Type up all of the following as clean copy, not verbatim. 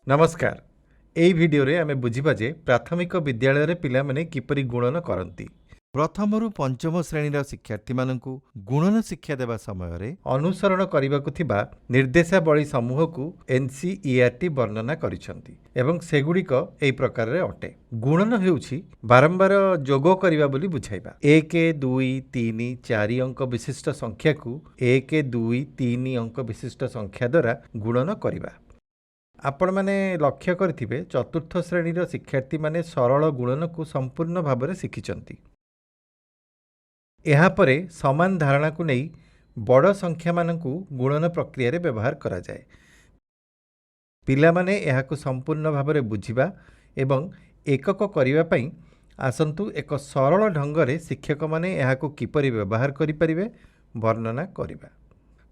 नमस्कार। এই ভিডিওରେ ଆମେ ବୁଝିବା ଯେ ପ୍ରାଥମିକ ବିଦ୍ୟାଳୟରେ ପିଲାମାନେ କିପରି ଗୁଣନ କରନ୍ତି। ପ୍ରଥମରୁ ପଞ୍ଚମ ଶ୍ରେଣୀର ଶିକ୍ଷାର୍ଥୀମାନଙ୍କୁ ଗୁଣନ ଶିକ୍ଷା ଦେବା ସମୟରେ ଅନୁସରଣ କରିବାକୁ ଥିବା ନିର୍ଦ୍ଦେଶାବଳୀ ସମୂହକୁ ଏନ୍ସିଇଆରଟି ବର୍ଣ୍ଣନା କରିଛନ୍ତି ଏବଂ ସେଗୁଡ଼ିକ ଏହି ପ୍ରକାରରେ ଅଟେ। ଗୁଣନ ହେଉଛି ବାରମ୍ବାର ଯୋଗ କରିବା ବୋଲି ବୁଝାଇବା। 1 2 3 4 ଅଙ୍କ ବିଶିଷ୍ଟ ସଂଖ୍ୟାକୁ 1 2 3 ଅଙ୍କ ବିଶିଷ୍ଟ ସଂଖ୍ୟା ଦ୍ୱାରା ଗୁଣନ କରିବା। ଆପଣମାନେ ଲକ୍ଷ୍ୟ କରିଥିବେ ଚତୁର୍ଥ ଶ୍ରେଣୀର ଶିକ୍ଷାର୍ଥୀମାନେ ସରଳ ଗୁଣନକୁ ସମ୍ପୂର୍ଣ୍ଣ ଭାବରେ ଶିଖିଛନ୍ତି। ଏହାପରେ ସମାନ ଧାରଣାକୁ ନେଇ ବଡ଼ ସଂଖ୍ୟାମାନଙ୍କୁ ଗୁଣନ ପ୍ରକ୍ରିୟାରେ ବ୍ୟବହାର କରାଯାଏ। ପିଲାମାନେ ଏହାକୁ ସମ୍ପୂର୍ଣ୍ଣ ଭାବରେ ବୁଝିବା ଏବଂ ଏକକ କରିବା ପାଇଁ ଆସନ୍ତୁ ଏକ ସରଳ ଢଙ୍ଗରେ ଶିକ୍ଷକମାନେ ଏହାକୁ କିପରି ବ୍ୟବହାର କରିପାରିବେ ବର୍ଣ୍ଣନା କରିବା।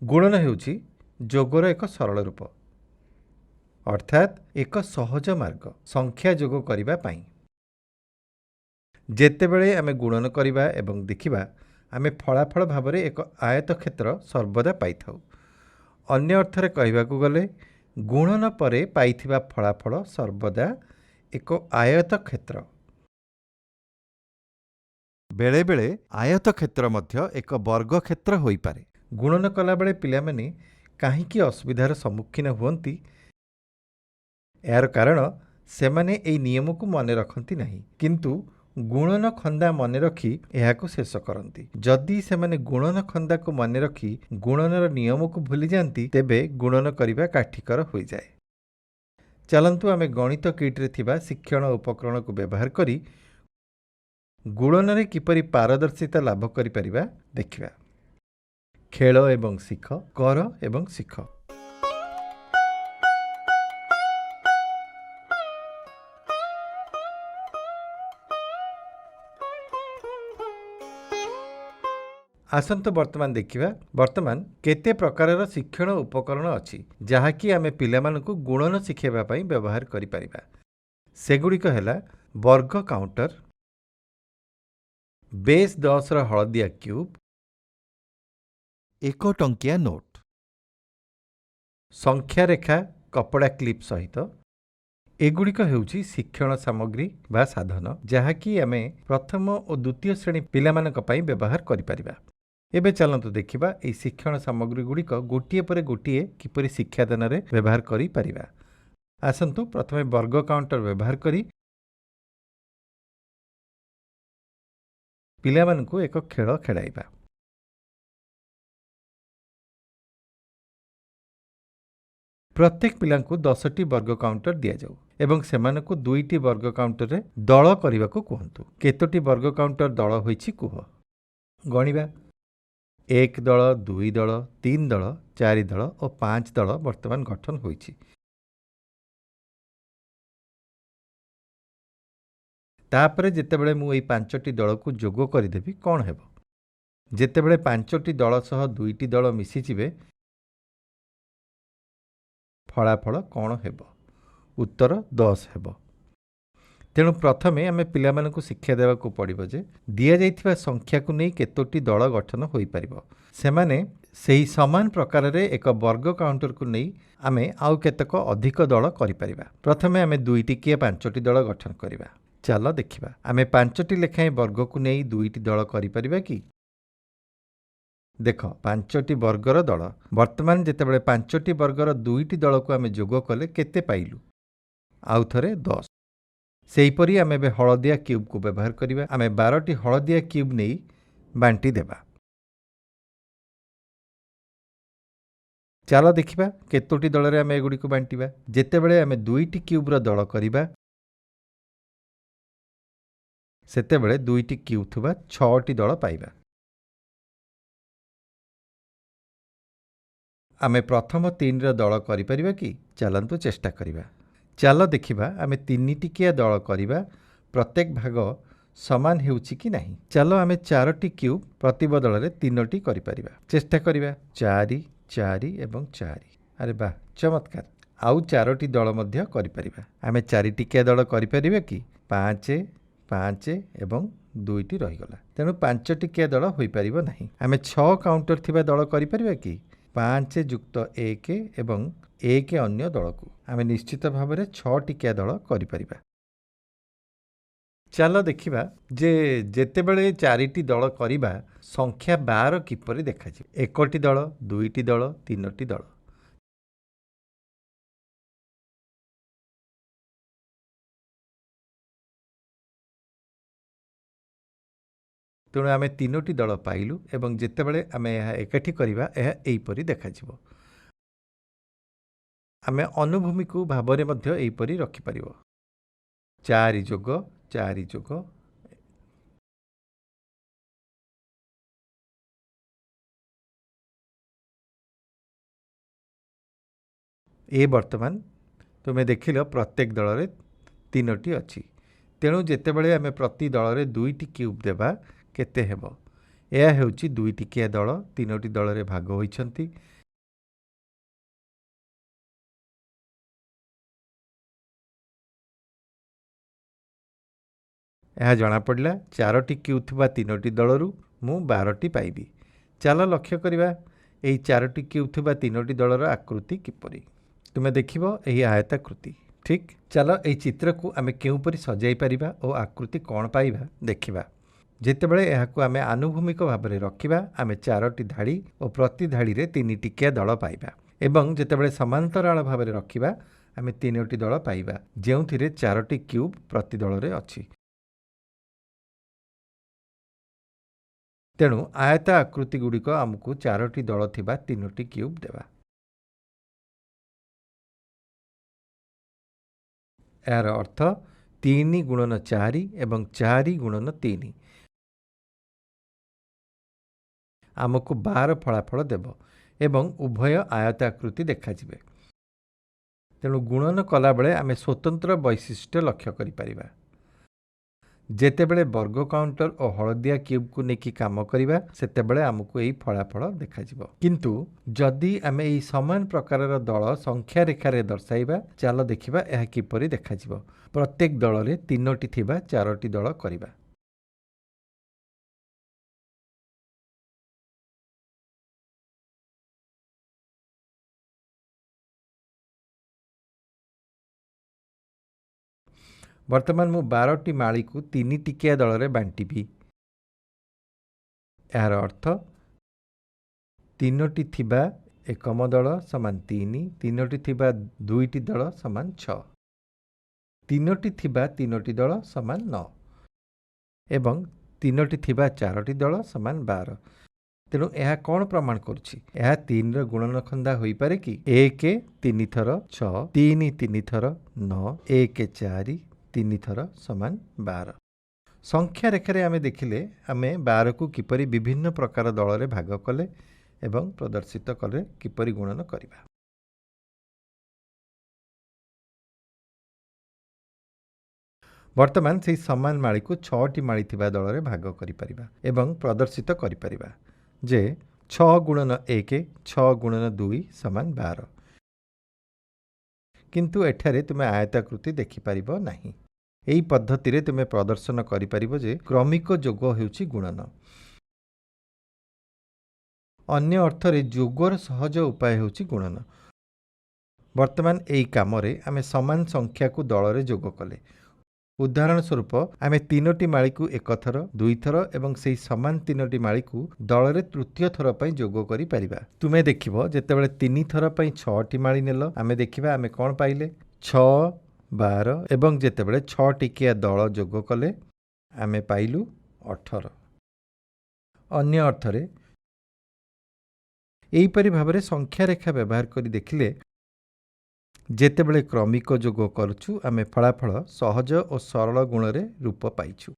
ଗୁଣନ ହେଉଛି ଯୋଗର ଏକ ସରଳ ରୂପ, ଅର୍ଥାତ୍ ଏକ ସହଜ ମାର୍ଗ ସଂଖ୍ୟା ଯୋଗ କରିବା ପାଇଁ। ଯେତେବେଳେ ଆମେ ଗୁଣନ କରିବା ଏବଂ ଦେଖିବା, ଆମେ ଫଳାଫଳ ଭାବରେ ଏକ ଆୟତକ୍ଷେତ୍ର ସର୍ବଦା ପାଇଥାଉ। ଅନ୍ୟ ଅର୍ଥରେ କହିବାକୁ ଗଲେ ଗୁଣନ ପରେ ପାଇଥିବା ଫଳାଫଳ ସର୍ବଦା ଏକ ଆୟତକ୍ଷେତ୍ର। ବେଳେବେଳେ ଆୟତକ୍ଷେତ୍ର ମଧ୍ୟ ଏକ ବର୍ଗକ୍ଷେତ୍ର ହୋଇପାରେ। ଗୁଣନ କଲାବେଳେ ପିଲାମାନେ କାହିଁକି ଅସୁବିଧାର ସମ୍ମୁଖୀନ ହୁଅନ୍ତି? ଏହାର କାରଣ ସେମାନେ ଏହି ନିୟମକୁ ମନେ ରଖନ୍ତି ନାହିଁ, କିନ୍ତୁ ଗୁଣନ ଖନ୍ଦା ମନେ ରଖି ଏହାକୁ ଶେଷ କରନ୍ତି। ଯଦି ସେମାନେ ଗୁଣନ ଖନ୍ଦାକୁ ମନେ ରଖି ଗୁଣନର ନିୟମକୁ ଭୁଲିଯାଆନ୍ତି, ତେବେ ଗୁଣନ କରିବା କାଠିକର ହୋଇଯାଏ। ଚାଲନ୍ତୁ ଆମେ ଗଣିତ କିଟ୍ରେ ଥିବା ଶିକ୍ଷଣ ଉପକରଣକୁ ବ୍ୟବହାର କରି ଗୁଣନରେ କିପରି ପାରଦର୍ଶିତା ଲାଭ କରିପାରିବା ଦେଖିବା। ଖେଳ ଏବଂ ଶିଖ, କର ଏବଂ ଶିଖ। ଆସନ୍ତୁ ବର୍ତ୍ତମାନ ଦେଖିବା କେତେ ପ୍ରକାରର ଶିକ୍ଷଣ ଉପକରଣ ଅଛି ଯାହାକି ଆମେ ପିଲାମାନଙ୍କୁ ଗୁଣନ ଶିଖାଇବା ପାଇଁ ବ୍ୟବହାର କରିପାରିବା। ସେଗୁଡ଼ିକ ହେଲା ବର୍ଗ କାଉଣ୍ଟର, ବେସ୍ 10ର ହଳଦିଆ କ୍ୟୁବ୍, 1 ଟଙ୍କିଆ ନୋଟ୍, ସଂଖ୍ୟା ରେଖା କପଡ଼ା କ୍ଲିପ୍ ସହିତ। ଏଗୁଡ଼ିକ ହେଉଛି ଶିକ୍ଷଣ ସାମଗ୍ରୀ ବା ସାଧନ ଯାହାକି ଆମେ ପ୍ରଥମ ଓ ଦ୍ୱିତୀୟ ଶ୍ରେଣୀ ପିଲାମାନଙ୍କ ପାଇଁ ବ୍ୟବହାର କରିପାରିବା। ଏବେ ଚାଲନ୍ତୁ ଦେଖିବା ଏହି ଶିକ୍ଷଣ ସାମଗ୍ରୀଗୁଡ଼ିକ ଗୋଟିଏ ପରେ ଗୋଟିଏ କିପରି ଶିକ୍ଷାଦାନରେ ବ୍ୟବହାର କରିପାରିବା। ଆସନ୍ତୁ ପ୍ରଥମେ ବର୍ଗ କାଉଣ୍ଟର ବ୍ୟବହାର କରି ପିଲାମାନଙ୍କୁ ଏକ ଖେଳ ଖେଳାଇବା। ପ୍ରତ୍ୟେକ ପିଲାଙ୍କୁ 10ଟି ବର୍ଗ କାଉଣ୍ଟର ଦିଆଯାଉ ଏବଂ ସେମାନଙ୍କୁ 2ଟି ବର୍ଗ କାଉଣ୍ଟରରେ ଦଳ କରିବାକୁ କୁହନ୍ତୁ। କେତୋଟି ବର୍ଗ କାଉଣ୍ଟର ଦଳ ହୋଇଛି କୁହ। ଗଣିବା। 1 ଦଳ, 2 ଦଳ, 3 ଦଳ, 4 ଦଳ ଓ 5 ଦଳ ବର୍ତ୍ତମାନ ଗଠନ ହୋଇଛି। ତାପରେ ଯେତେବେଳେ ମୁଁ ଏହି 5ଟି ଦଳକୁ ଯୋଗ କରିଦେବି କ'ଣ ହେବ? ଯେତେବେଳେ 5ଟି ଦଳ ସହ 2ଟି ଦଳ ମିଶିଯିବେ ଫଳାଫଳ କ'ଣ ହେବ? ଉତ୍ତର 10 ହେବ। ତେଣୁ ପ୍ରଥମେ ଆମେ ପିଲାମାନଙ୍କୁ ଶିକ୍ଷା ଦେବାକୁ ପଡ଼ିବ ଯେ ଦିଆଯାଇଥିବା ସଂଖ୍ୟାକୁ ନେଇ କେତୋଟି ଦଳ ଗଠନ ହୋଇପାରିବ। ସେମାନେ ସେହି ସମାନ ପ୍ରକାରରେ ଏକ ବର୍ଗ କାଉଣ୍ଟରକୁ ନେଇ ଆମେ ଆଉ କେତେକ ଅଧିକ ଦଳ କରିପାରିବା। ପ୍ରଥମେ ଆମେ 2ଟିକିଆ 5ଟି ଦଳ ଗଠନ କରିବା। ଚାଲ ଦେଖିବା ଆମେ 5ଟି ଲେଖାଏଁ ବର୍ଗକୁ ନେଇ 2ଟି ଦଳ କରିପାରିବା କି? ଦେଖ 5ଟି ବର୍ଗର ଦଳ। ବର୍ତ୍ତମାନ ଯେତେବେଳେ 5ଟି ବର୍ଗର 2ଟି ଦଳକୁ ଆମେ ଯୋଗ କଲେ କେତେ ପାଇଲୁ? ଆଉ ଥରେ 10। ସେହିପରି ଆମେ ଏବେ ହଳଦିଆ କ୍ୟୁବ୍କୁ ବ୍ୟବହାର କରିବା। ଆମେ 12ଟି ହଳଦିଆ କ୍ୟୁବ୍ ନେଇ ବାଣ୍ଟି ଦେବା। ଚାଲ ଦେଖିବା କେତୋଟି ଦଳରେ ଆମେ ଏଗୁଡ଼ିକୁ ବାଣ୍ଟିବା। ଯେତେବେଳେ ଆମେ 2ଟି କ୍ୟୁବ୍ର ଦଳ କରିବା ସେତେବେଳେ 2ଟି କ୍ୟୁବ୍ ଥିବା 6ଟି ଦଳ ପାଇବା। ଆମେ ପ୍ରଥମ 3ର ଦଳ କରିପାରିବା କି? ଚାଲନ୍ତୁ ଚେଷ୍ଟା କରିବା। ଚାଲ ଦେଖିବା ଆମେ 3ଟିକିଆ ଦଳ କରିବା ପ୍ରତ୍ୟେକ ଭାଗ ସମାନ ହେଉଛି କି ନାହିଁ। ଚାଲ ଆମେ 4ଟି କ୍ୟୁବ୍ ପ୍ରତି ବଦଳରେ 3ଟି କରିପାରିବା। ଚେଷ୍ଟା କରିବା। 4 4 ଏବଂ 4। ଆରେ ବାଃ, ଚମତ୍କାର। ଆଉ 4ଟି ଦଳ ମଧ୍ୟ କରିପାରିବା। ଆମେ 4ଟିକିଆ ଦଳ କରିପାରିବା କି? 5 5 ଏବଂ 2ଟି ରହିଗଲା। ତେଣୁ 5ଟିକିଆ ଦଳ ହୋଇପାରିବ ନାହିଁ। ଆମେ 6 କାଉଣ୍ଟର ଥିବା ଦଳ କରିପାରିବା କି? 5 ଯୁକ୍ତ 1 ଏବଂ ଏକ ଅନ୍ୟ ଦଳକୁ। ଆମେ ନିଶ୍ଚିତ ଭାବରେ 6 ଟିକିଆ ଦଳ କରିପାରିବା। ଚାଲ ଦେଖିବା ଯେ ଯେତେବେଳେ 4ଟି ଦଳ କରିବା ସଂଖ୍ୟା 12 କିପରି ଦେଖାଯିବ। 1ଟି ଦଳ, 2ଟି ଦଳ, 3ଟି ଦଳ। ତେଣୁ ଆମେ 3ଟି ଦଳ ପାଇଲୁ ଏବଂ ଯେତେବେଳେ ଆମେ ଏହା ଏକାଠି କରିବା ଏହା ଏହିପରି ଦେଖାଯିବ। ଆମେ ଅନୁଭୂମିକୁ ଭାବରେ ମଧ୍ୟ ଏହିପରି ରଖିପାରିବ। 4 ଯୋଗ 4 ଯୋଗ ए वर्तमान तुमे देखिल प्रत्येक दल रे 3टी अच्छी। तेणु जेतेबेले आमे प्रति दल रे 2टी क्यूब देबा केते हेबो। एहा हेउची 2 टिकिया दल 3टी दल रे भाग होइछंती। ଏହା जणा पड़ला 4टी क्यूब थिबा 3टी दलरू मु 12टी पाइबी। चल लक्ष्य करिबा एही 4टी क्यूब थिबा 3टी दलर आकृति किपरि। तुमे देखिबो एही आयताकृति। ठीक चल एही चित्र को आमे केउपरि सजाई परिबा और आकृति कोन पाइबा देखिबा। जेतेबेले एहाकु आमे आनुभूमिक भाबरे रखिबा आमे 4टी धाड़ी और प्रति धाड़ी रे 3 टिकिया दल पाइबा एवं जेतेबेले समांतराल भाबरे रखिबा आमे 3टी दल पाइबा जेउथिरे 4टी क्यूब प्रति दल रे अछि। तेणु आयत आकृति गुड़िक आमको 4टी दल थिबा 3टी क्यूब देवा। यार अर्थ 3 गुणन 4 एवं 4 गुणन 3 आमको 12 फलाफल देव एवं उभय आयताकृति देखाजिबे। तेणु गुणन कला बेले आमे स्वतंत्र वैशिष्ट्य लक्ष्य करि परिबा। जेतेबेले वर्ग काउंटर और हलदिया क्यूब को नेकी काम करिबा सेतेबेले आमको एही फलाफल देखाजिबो। किंतु जदि आमे एही समान प्रकारर दल संख्या रेखारे दर्शाइबा चाल देखिबा एहा किपरि देखाजिबो। प्रत्येक दल रे 3टी थिबा 4टी दल करिबा। वर्तमान मु 12टी माली को 3 टिकिया दल रे बांटीबी। यार अर्थ 3टी थिबा एकम दल समान 3, 3टी थिबा 2टी दल समान 6, 3टी थिबा 3टी दल समान 9 एवं 3टी थिबा 4टी दल समान 12। तेणु यह कौन प्रमाण करुछि? यह 3 र गुणनखंदा होई पारे कि 1 3 थर 6, 3 3 थर 9, 1 4 3 थर समान 12। संख्या रेखारे आमे देखिले आमे 12 को किपरि विभिन्न प्रकार दल रे भाग कले एवं प्रदर्शित कले किपरि गुणन करिबा। वर्तमान से समान माली को 6टी माली थिबा दल रे भाग करि परिबा एवं प्रदर्शित करि परिबा जे 6 गुणन 1 6 गुणन 2 समान 12। किंतु एठारे तुमे आयताकृति देखि परिबो नाही। एही पद्धति रे तुमे प्रदर्शन करि परिबो जे क्रमिक जोग हेउची गुणन। अन्य अर्थ रे जोगर सहज उपाय हेउची गुणन। वर्तमान एही काम रे आमे समान संख्या को दल रे जोग कले। उदाहरण स्वरूप आमे 3टी माली को एक थर 2 थर एवं सेही समान 3टी माली को दल रे तृतीय थर पई जोग करि परिबा। तुमे देखिबो जेतेबेले 3 थर पई 6टी माली नेलो आमे देखिबा आमे कोन पाइले 6 12 एवं जेतेबेले 6 टिकिया दल जोग कले आमे पाइलु 18। अन्य अर्थ रे एहीपरि भाबरे संख्या रेखा व्यवहार करी देखिले जेतेबेले क्रमिक जोग करूछु आमे फलाफल सहज और सरल गुण रे रूप पाइछु।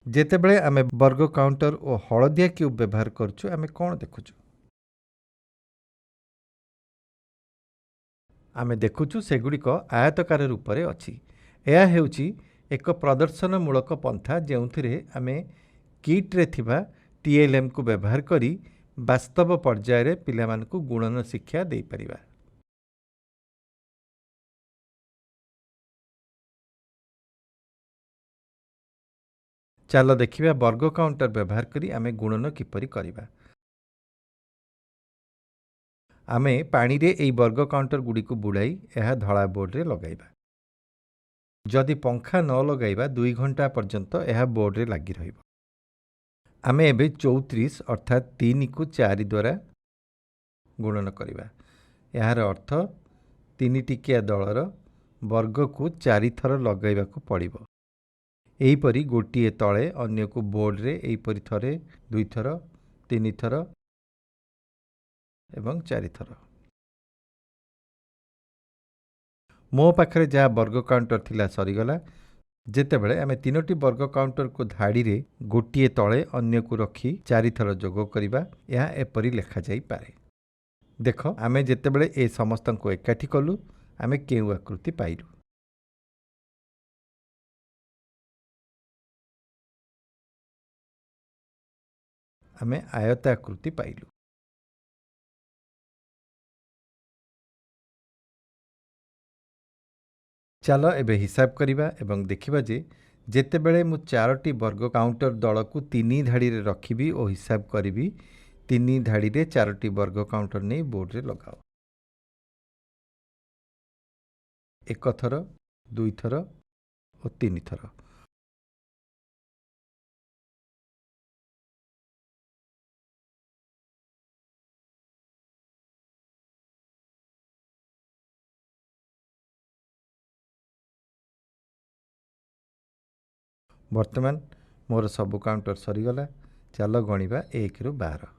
जेतेबेले आमे वर्ग काउंटर और हलदिया क्यूब व्यवहार करूछु आमे कोन देखुछु? आमे देखुछु सेगुड़िक आयतकार रूप रे अछि। एहा हेउची एक प्रदर्शनमूलक पंथा जेउथिरे आमे किट रे थिबा टीएलएम को व्यवहार करी वास्तव पर्याय रे पिलामानकु गुणन शिक्षा देई परिबा। चालो देखिबा वर्ग काउंटर व्यवहार करी आमे गुणन किपरि करिबा। आमे पानी रे एई वर्ग काउंटर गुडी को बुड़ाई यह धड़ा बोर्ड रे लगाइबा। जदि पंखा न लगाइबा 2 घंटा पर्यंत यह बोर्ड रे लागी रहिबो। आमे एबे 34 अर्थात 3 को 4 द्वारा गुणन करिबा। यार अर्थ 3 टिकिया दलर वर्ग को 4 थर लगाइबा को पड़िबो। एहीपरि गोटिए तले अन्य को बोर्ड रे एहीपरि थरे 2 थर 3 थर एवं 4 थर। मो पाखरे जहाँ वर्ग काउंटर थिला सरीगला। जेतेबेले आमे 3टी वर्ग काउंटर को धाड़ी रे गोटिए तले अन्य को रखी 4 थर जोग करिबा। यह एपरि लेखा जाई पारे। देख आमे जेतेबेले ए समस्त को एकाठी कलु आमे केउ आकृति पाइलु। आमे आयताकृति पाइलु। चलो एबे हिसाब करिबा एवं देखिबा जे जेतेबेले मु 4टी वर्ग काउंटर दल को 3 धाड़ी रे रखिबी ओ हिसाब करिबी 3 धाड़ी रे 4टी वर्ग काउंटर नै बोर्ड रे लगाओ। 1 थर 2 थर और 3 थर। वर्तमान मोर सब काउंटर सरीगला। चलो गणिबा 1 रु 12।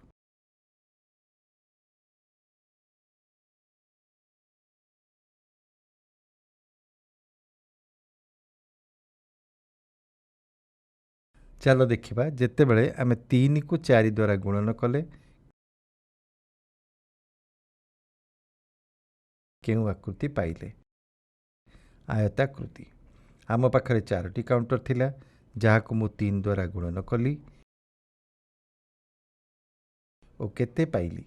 चलो देखिबा जेतेबेले आमे 3 को 4 द्वारा गुणन कले केउ आकृति पाइले। आयताकृति। आम पाखरे 4टी काउंटर थिला जहाँ को मु 3 द्वारा गुणन कली ओ केते पाइली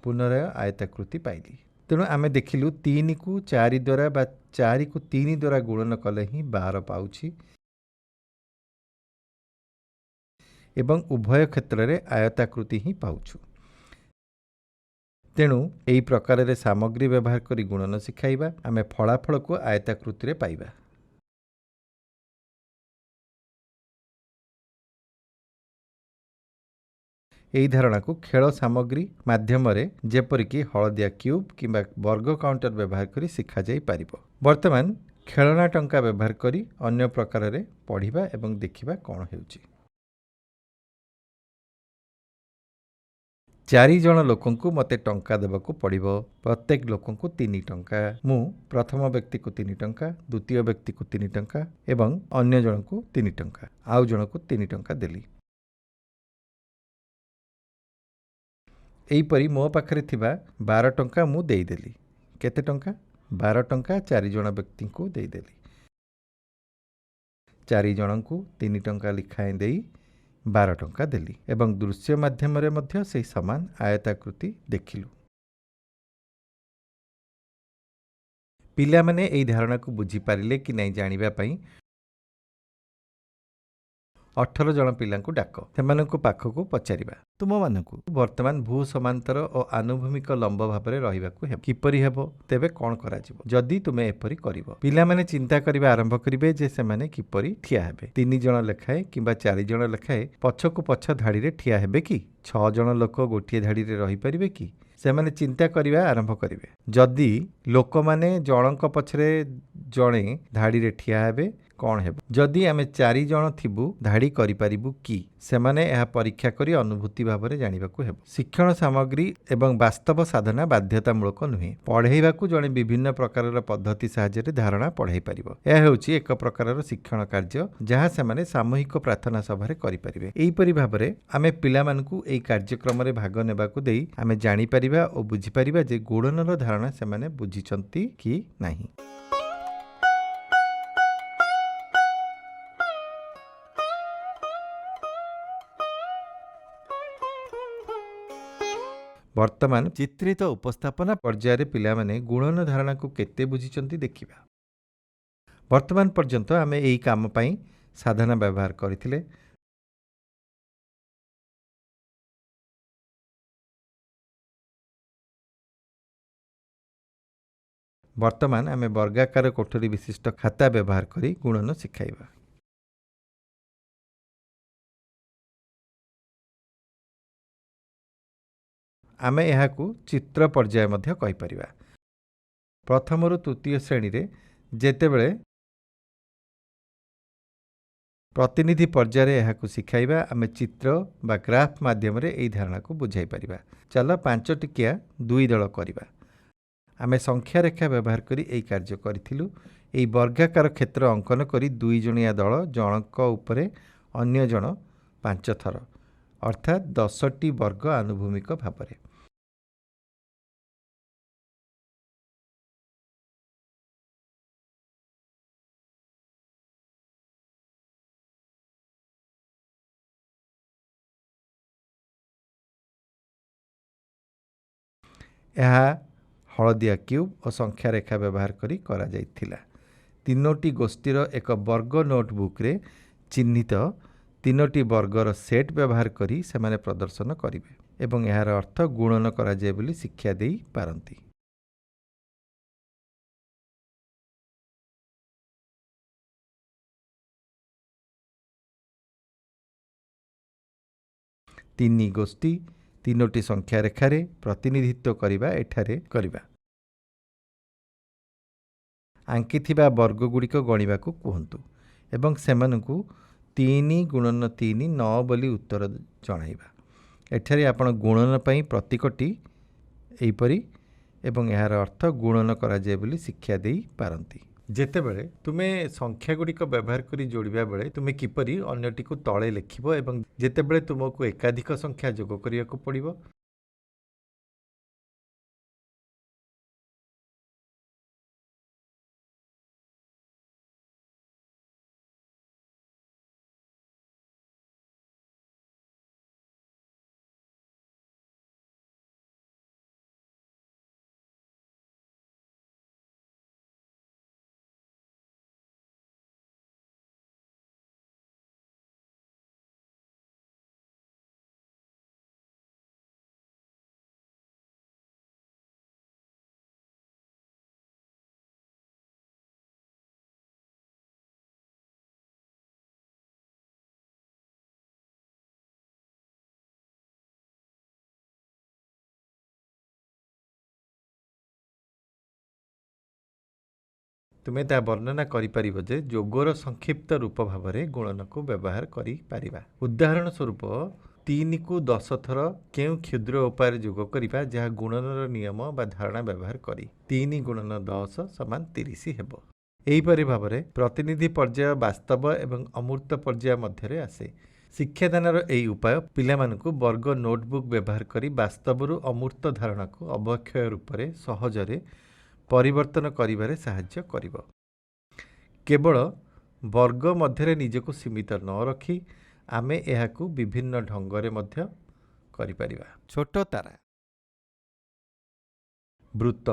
पुनराय आयताकृति पाइली। तेणु आमे देखिलु 3 को 4 द्वारा बा 4 को 3 द्वारा गुणन कले ही 12 पाउछि एवं उभय क्षेत्र रे आयताकृति ही पाउछु। तेणु एई प्रकार रे सामग्री व्यवहार करी गुणन सिखाइबा आमे फलाफल को आयताकृति रे पाइबा। एई धारणा को खेल सामग्री माध्यम रे जेपरिक हलदिया क्यूब किंबा वर्ग काउंटर व्यवहार करी सिखा जाई पारिबो। वर्तमान खेलना टंका व्यवहार करी अन्य प्रकार रे पढ़िबा एवं देखिबा कोन हेउची। 4 जन लोकन को मते टंका देबा को पड़िबो। प्रत्येक लोकन को 3 टंका। मु प्रथम व्यक्ति को 3 टंका, द्वितीय व्यक्ति को 3 टंका एवं अन्य जन को 3 टंका आउ जन को 3 टंका देली। एहीपरि मो पाखरे थिबा 12 टंका मु देई देली। केते टंका 12 टंका 4 जन व्यक्ति को देई देली। 4 जन को 3 टंका लिखाए देई 12 टंका देली एवं दृश्य माध्यम रे मध्य से समान आयताकृति देखिलु। पिला माने एई धारणा को बुझी पारिले कि नै जानिबा पई 18 जन पिलांकु डाक सेमानंकु पाखकु पचारिबा। तुम मानकु वर्तमान भू समांतर और आनुभूमिक लंब भाबरे रहिबाकु हेब। किपरि हेबो तेबे कोन करा जिवो जदि तुमे एपरि करिवो। पिला माने चिंता करिबा आरंभ करिवे जे सेमाने किपरि ठिया हेबे। 3 जन लेखाए किंबा 4 जन लेखाए पछकु पछ धाड़ी रे ठिया हेबे कि 6 जन लोक गोटिए धाड़ी रे रहि परिबे कि सेमाने चिंता करिबा आरंभ करिवे। जदि लोक माने जनक पछरे जणे धाड़ी रे ठिया हेबे कोन हेबो। जदि आमे 4 जन थिबु धाड़ी करि परिबु कि सेमाने यह परीक्षा करी अनुभूति भाबरे जानिबाकु हेबो। शिक्षण सामग्री एवं वास्तव साधना बाध्यतामूलक नुहे। पढ़ेइबाकु जणे विभिन्न प्रकारर पद्धति साहाय्य रे धारणा पढ़ाई परिबो। यह हेउची एक प्रकारर शिक्षण कार्य जहाँ सेमाने सामूहिक प्रार्थना सभा रे करि परिबे। एई परि भाबरे आमे पिलामानकु एई कार्यक्रम रे भाग नेबाकु देई आमे जानि परिबा ओ बुझि परिबा जे गुणनर धारणा सेमाने बुझिचंती कि नाही। वर्तमान चित्रित उपस्थापना पर्यायर पिला माने गुणन धारणा को केते बुझिचंती देखिबा। वर्तमान पर्यंत आमे एई काम पई साधना व्यवहार करथिले। ବର୍ତ୍ତମାନ ଆମେ ବର୍ଗାକାର କୋଠରୀ ବିଶିଷ୍ଟ ଖାତା ବ୍ୟବହାର କରି ଗୁଣନ ଶିଖାଇବା। ଆମେ ଏହାକୁ ଚିତ୍ର ପର୍ଯ୍ୟାୟ ମଧ୍ୟ କହିପାରିବା। ପ୍ରଥମରୁ ତୃତୀୟ ଶ୍ରେଣୀରେ ଯେତେବେଳେ ପ୍ରତିନିଧି ପର୍ଯ୍ୟାୟରେ ଏହାକୁ ଶିଖାଇବା, ଆମେ ଚିତ୍ର ବା ଗ୍ରାଫ ମାଧ୍ୟମରେ ଏହି ଧାରଣାକୁ ବୁଝାଇ ପାରିବା। ଚାଲ 5 ଟିକିଆ 2 ଦଳ କରିବା। ଆମେ ସଂଖ୍ୟା ରେଖା ବ୍ୟବହାର କରି ଏହି କାର୍ଯ୍ୟ କରିଥିଲୁ। ଏହି ବର୍ଗାକାର କ୍ଷେତ୍ର ଅଙ୍କନ କରି 2 ଜଣିଆ ଦଳ ଜଣକ ଉପରେ ଅନ୍ୟ ଜଣ 5 ଥର ଅର୍ଥାତ୍ 10ଟି ବର୍ଗ ଆନୁଭୂମିକ ଭାବରେ। ଏହା ହଳଦିଆ କ୍ୟୁବ୍ ଓ ସଂଖ୍ୟା ରେଖା ବ୍ୟବହାର କରି କରାଯାଇଥିଲା। 3ଟି ଗୋଷ୍ଠୀର ଏକ ବର୍ଗ ନୋଟବୁକ୍ରେ ଚିହ୍ନିତ 3ଟି ବର୍ଗର ସେଟ୍ ବ୍ୟବହାର କରି ସେମାନେ ପ୍ରଦର୍ଶନ କରିବେ ଏବଂ ଏହାର ଅର୍ଥ ଗୁଣନ କରାଯାଏ ବୋଲି ଶିକ୍ଷା ଦେଇପାରନ୍ତି। ତିନି ଗୋଷ୍ଠୀ 3ଟି ସଂଖ୍ୟା ରେଖାରେ ପ୍ରତିନିଧିତ୍ୱ କରିବା ଏଠାରେ କରିବା। ଆଙ୍କିଥିବା ବର୍ଗଗୁଡ଼ିକ ଗଣିବାକୁ କୁହନ୍ତୁ ଏବଂ ସେମାନଙ୍କୁ 3 ଗୁଣନ 3 9 ବୋଲି ଉତ୍ତର ଜଣାଇବା। ଏଠାରେ ଆପଣ ଗୁଣନ ପାଇଁ ପ୍ରତୀକଟି ଏହିପରି ଏବଂ ଏହାର ଅର୍ଥ ଗୁଣନ କରାଯାଏ ବୋଲି ଶିକ୍ଷା ଦେଇପାରନ୍ତି। ଯେତେବେଳେ ତୁମେ ସଂଖ୍ୟାଗୁଡ଼ିକ ବ୍ୟବହାର କରି ଯୋଡ଼ିବା ବେଳେ ତୁମେ କିପରି ଅନ୍ୟଟିକୁ ତଳେ ଲେଖିବ ଏବଂ ଯେତେବେଳେ ତୁମକୁ ଏକାଧିକ ସଂଖ୍ୟା ଯୋଗ କରିବାକୁ ପଡ଼ିବ ତୁମେ ତା ବର୍ଣ୍ଣନା କରିପାରିବ ଯେ ଯୋଗର ସଂକ୍ଷିପ୍ତ ରୂପ ଭାବରେ ଗୁଣନକୁ ବ୍ୟବହାର କରିପାରିବା। ଉଦାହରଣ ସ୍ୱରୂପ 3କୁ 10 ଥର କେଉଁ କ୍ଷୁଦ୍ର ଉପାୟରେ ଯୋଗ କରିବା ଯାହା ଗୁଣନର ନିୟମ ବା ଧାରଣା ବ୍ୟବହାର କରି 3 ଗୁଣନ 10 ସମାନ 30 ହେବ। ଏହିପରି ଭାବରେ ପ୍ରତିନିଧି ପର୍ଯ୍ୟାୟ ବାସ୍ତବ ଏବଂ ଅମୂର୍ତ୍ତ ପର୍ଯ୍ୟାୟ ମଧ୍ୟରେ ଆସେ। ଶିକ୍ଷାଦାନର ଏହି ଉପାୟ ପିଲାମାନଙ୍କୁ ବର୍ଗ ନୋଟବୁକ୍ ବ୍ୟବହାର କରି ବାସ୍ତବରୁ ଅମୂର୍ତ୍ତ ଧାରଣାକୁ ଅବକ୍ଷୟ ରୂପରେ ସହଜରେ ପରିବର୍ତ୍ତନ କରିବାରେ ସାହାଯ୍ୟ କରିବ। କେବଳ ବର୍ଗ ମଧ୍ୟରେ ନିଜକୁ ସୀମିତ ନ ରଖି ଆମେ ଏହାକୁ ବିଭିନ୍ନ ଢଙ୍ଗରେ ମଧ୍ୟ କରିପାରିବା। ଛୋଟ ତାରା, ବୃତ୍ତ